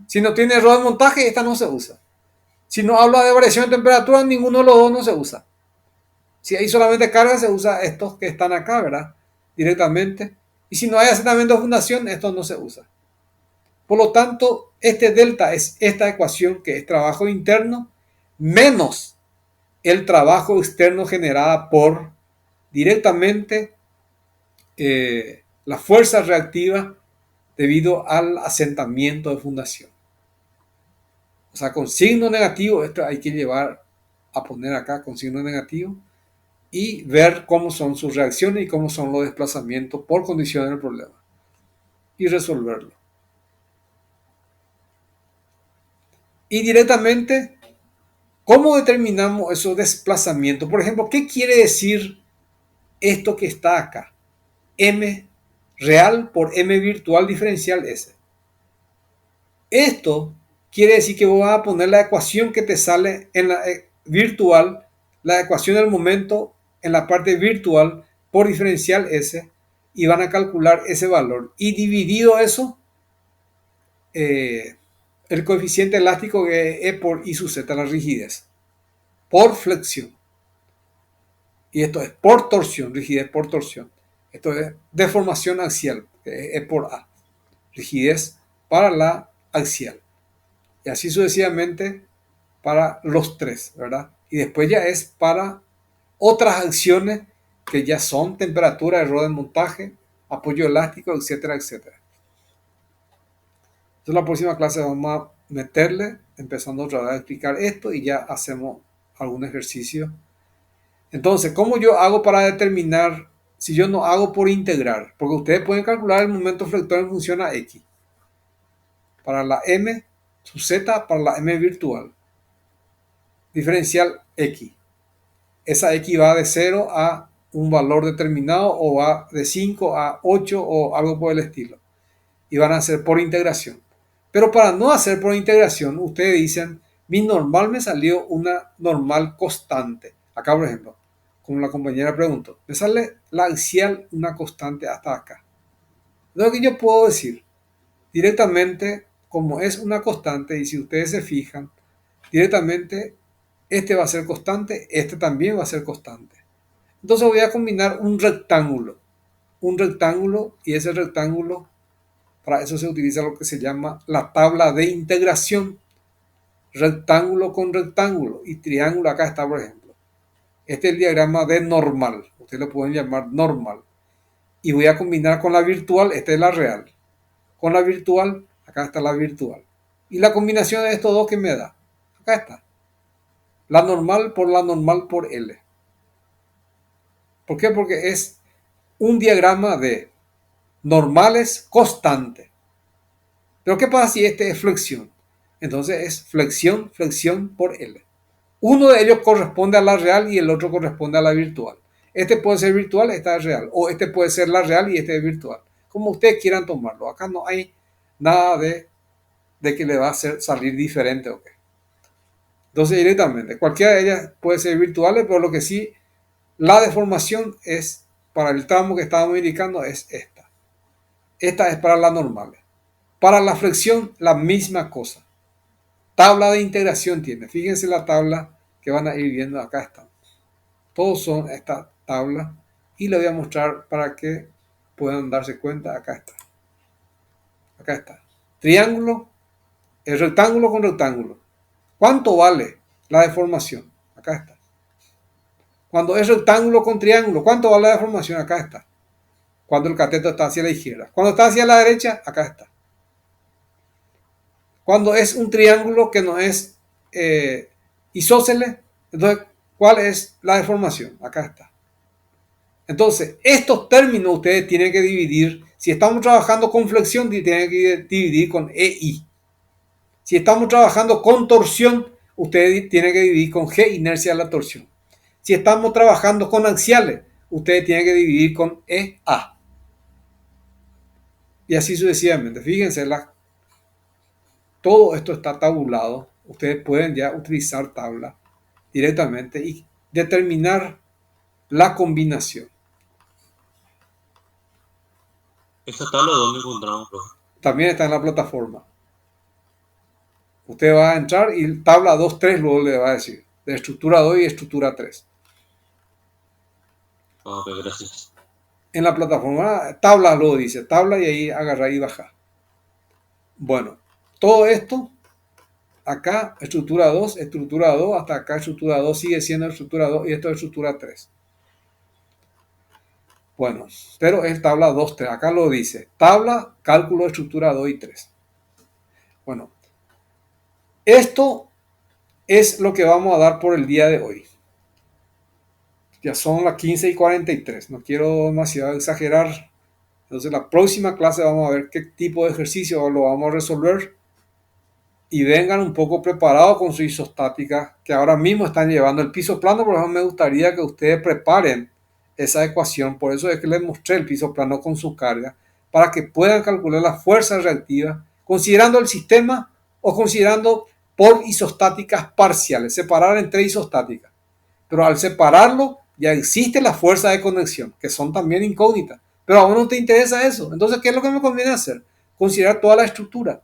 Si no tiene error de montaje, esta no se usa. Si no habla de variación de temperatura, ninguno de los dos no se usa. Si hay solamente carga, se usa estos que están acá, ¿verdad? Directamente. Y si no hay asentamiento de fundación, esto no se usa. Por lo tanto, este delta es esta ecuación que es trabajo interno menos el trabajo externo generada por directamente la fuerza reactiva debido al asentamiento de fundación. O sea, con signo negativo, esto hay que llevar a poner acá con signo negativo y ver cómo son sus reacciones y cómo son los desplazamientos por condición del problema y resolverlo. Y directamente, ¿cómo determinamos esos desplazamientos? Por ejemplo, ¿qué quiere decir esto que está acá? M real por M virtual diferencial S. Esto quiere decir que vos vas a poner la ecuación que te sale en la virtual, la ecuación del momento en la parte virtual por diferencial S, y van a calcular ese valor. Y dividido eso, el coeficiente elástico que es E por I sub Z, la rigidez, por flexión. Y esto es por torsión, rigidez por torsión. Esto es deformación axial, que es E por A, rigidez para la axial. Y así sucesivamente para los tres, ¿verdad? Y después ya es para otras acciones que ya son temperatura, error de montaje, apoyo elástico, etcétera, etcétera. Entonces, la próxima clase vamos a meterle, empezando otra vez a explicar esto y ya hacemos algún ejercicio. Entonces, ¿cómo yo hago para determinar si yo no hago por integrar? Porque ustedes pueden calcular el momento flector en función a X. Para la M sub Z, para la M virtual. Diferencial X. Esa X va de 0 a un valor determinado o va de 5 a 8 o algo por el estilo. Y van a hacer por integración. Pero para no hacer por integración, ustedes dicen, mi normal me salió una normal constante. Acá, por ejemplo, como la compañera preguntó, me sale la axial una constante hasta acá. Lo que yo puedo decir directamente, como es una constante, y si ustedes se fijan, directamente este va a ser constante, este también va a ser constante. Entonces voy a combinar un rectángulo y ese rectángulo Para eso se utiliza lo que se llama la tabla de integración, rectángulo con rectángulo y triángulo. Acá está, por ejemplo. Este es el diagrama de normal. Ustedes lo pueden llamar normal. Y voy a combinar con la virtual. Esta es la real. Con la virtual, acá está la virtual. Y la combinación de estos dos, ¿qué me da? Acá está. La normal por L. ¿Por qué? Porque es un diagrama de normales constante. Pero ¿qué pasa si este es flexión? Entonces es flexión, flexión por L. Uno de ellos corresponde a la real y el otro corresponde a la virtual. Este puede ser virtual, esta es real. O este puede ser la real y este es virtual. Como ustedes quieran tomarlo. Acá no hay nada de que le va a hacer salir diferente o qué. Entonces directamente, cualquiera de ellas puede ser virtuales, pero lo que sí, la deformación es, para el tramo que estábamos indicando, es esta. Esta es para la normal. Para la flexión, la misma cosa. Tabla de integración tiene. Fíjense la tabla que van a ir viendo. Acá están. Todos son esta tabla. Y le voy a mostrar para que puedan darse cuenta. Acá está. Acá está. Triángulo. El rectángulo con rectángulo. ¿Cuánto vale la deformación? Acá está. Cuando es rectángulo con triángulo, ¿cuánto vale la deformación? Acá está. Cuando el cateto está hacia la izquierda. Cuando está hacia la derecha, acá está. Cuando es un triángulo que no es isósceles, entonces, ¿cuál es la deformación? Acá está. Entonces, estos términos ustedes tienen que dividir. Si estamos trabajando con flexión, tienen que dividir con EI. Si estamos trabajando con torsión, ustedes tienen que dividir con G, inercia de la torsión. Si estamos trabajando con axiales, ustedes tienen que dividir con EA. Y así sucesivamente. Fíjense, todo esto está tabulado. Ustedes pueden ya utilizar tabla directamente y determinar la combinación. ¿Esa tabla dónde encontramos, profe? También está en la plataforma. Usted va a entrar y tabla 2, 3 luego le va a decir. De estructura 2 y estructura 3. Ok, gracias. En la plataforma, tabla lo dice. Tabla y ahí agarra y baja. Bueno, todo esto, acá estructura 2, hasta acá estructura 2 sigue siendo estructura 2 y esto es estructura 3. Bueno, pero es tabla 2, 3. Acá lo dice. Tabla, cálculo, estructura 2 y 3. Bueno, esto es lo que vamos a dar por el día de hoy. Ya son las 15:43. No quiero demasiado exagerar. Entonces la próxima clase vamos a ver qué tipo de ejercicio lo vamos a resolver. Y vengan un poco preparados con su isostática, que ahora mismo están llevando el piso plano. Por ejemplo, me gustaría que ustedes preparen esa ecuación. Por eso es que les mostré el piso plano con su carga, para que puedan calcular la fuerza reactiva, considerando el sistema o considerando por isostáticas parciales, separar entre isostáticas. Pero al separarlo, ya existe la fuerza de conexión, que son también incógnitas. Pero a uno no te interesa eso. Entonces, ¿qué es lo que me conviene hacer? Considerar toda la estructura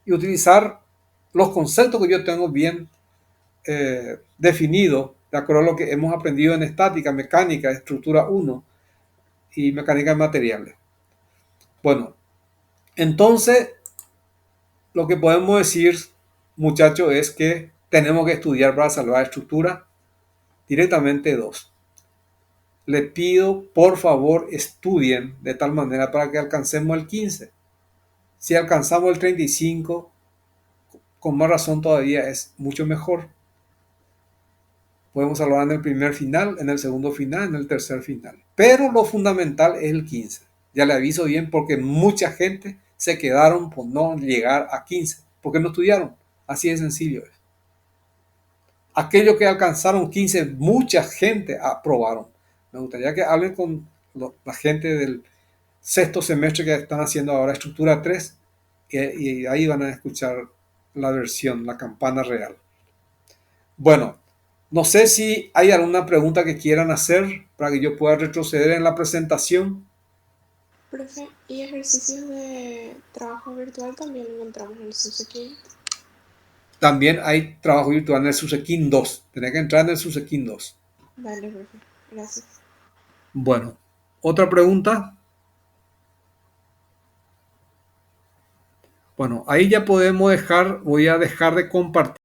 y utilizar los conceptos que yo tengo bien definidos, de acuerdo a lo que hemos aprendido en estática, mecánica, estructura 1 y mecánica de materiales. Bueno, entonces, lo que podemos decir, muchachos, es que tenemos que estudiar para salvar estructura directamente 2. Les pido, por favor, estudien de tal manera para que alcancemos el 15. Si alcanzamos el 35, con más razón todavía es mucho mejor. Podemos salvar en el primer final, en el segundo final, en el tercer final. Pero lo fundamental es el 15. Ya le aviso bien porque mucha gente se quedaron por no llegar a 15, porque no estudiaron. Así de sencillo es. Aquellos que alcanzaron 15, mucha gente aprobaron. Me gustaría que hablen con la gente del sexto semestre que están haciendo ahora estructura 3 y ahí van a escuchar la versión, la campana real. Bueno, no sé si hay alguna pregunta que quieran hacer para que yo pueda retroceder en la presentación. Profe, ¿y ejercicios de trabajo virtual también encontramos en el SUSEKIN? También hay trabajo virtual en el SUSEKIN 2. Tenés que entrar en el SUSEKIN 2. Vale, profe. Gracias. Bueno, ¿otra pregunta? Bueno, ahí ya podemos dejar, voy a dejar de compartir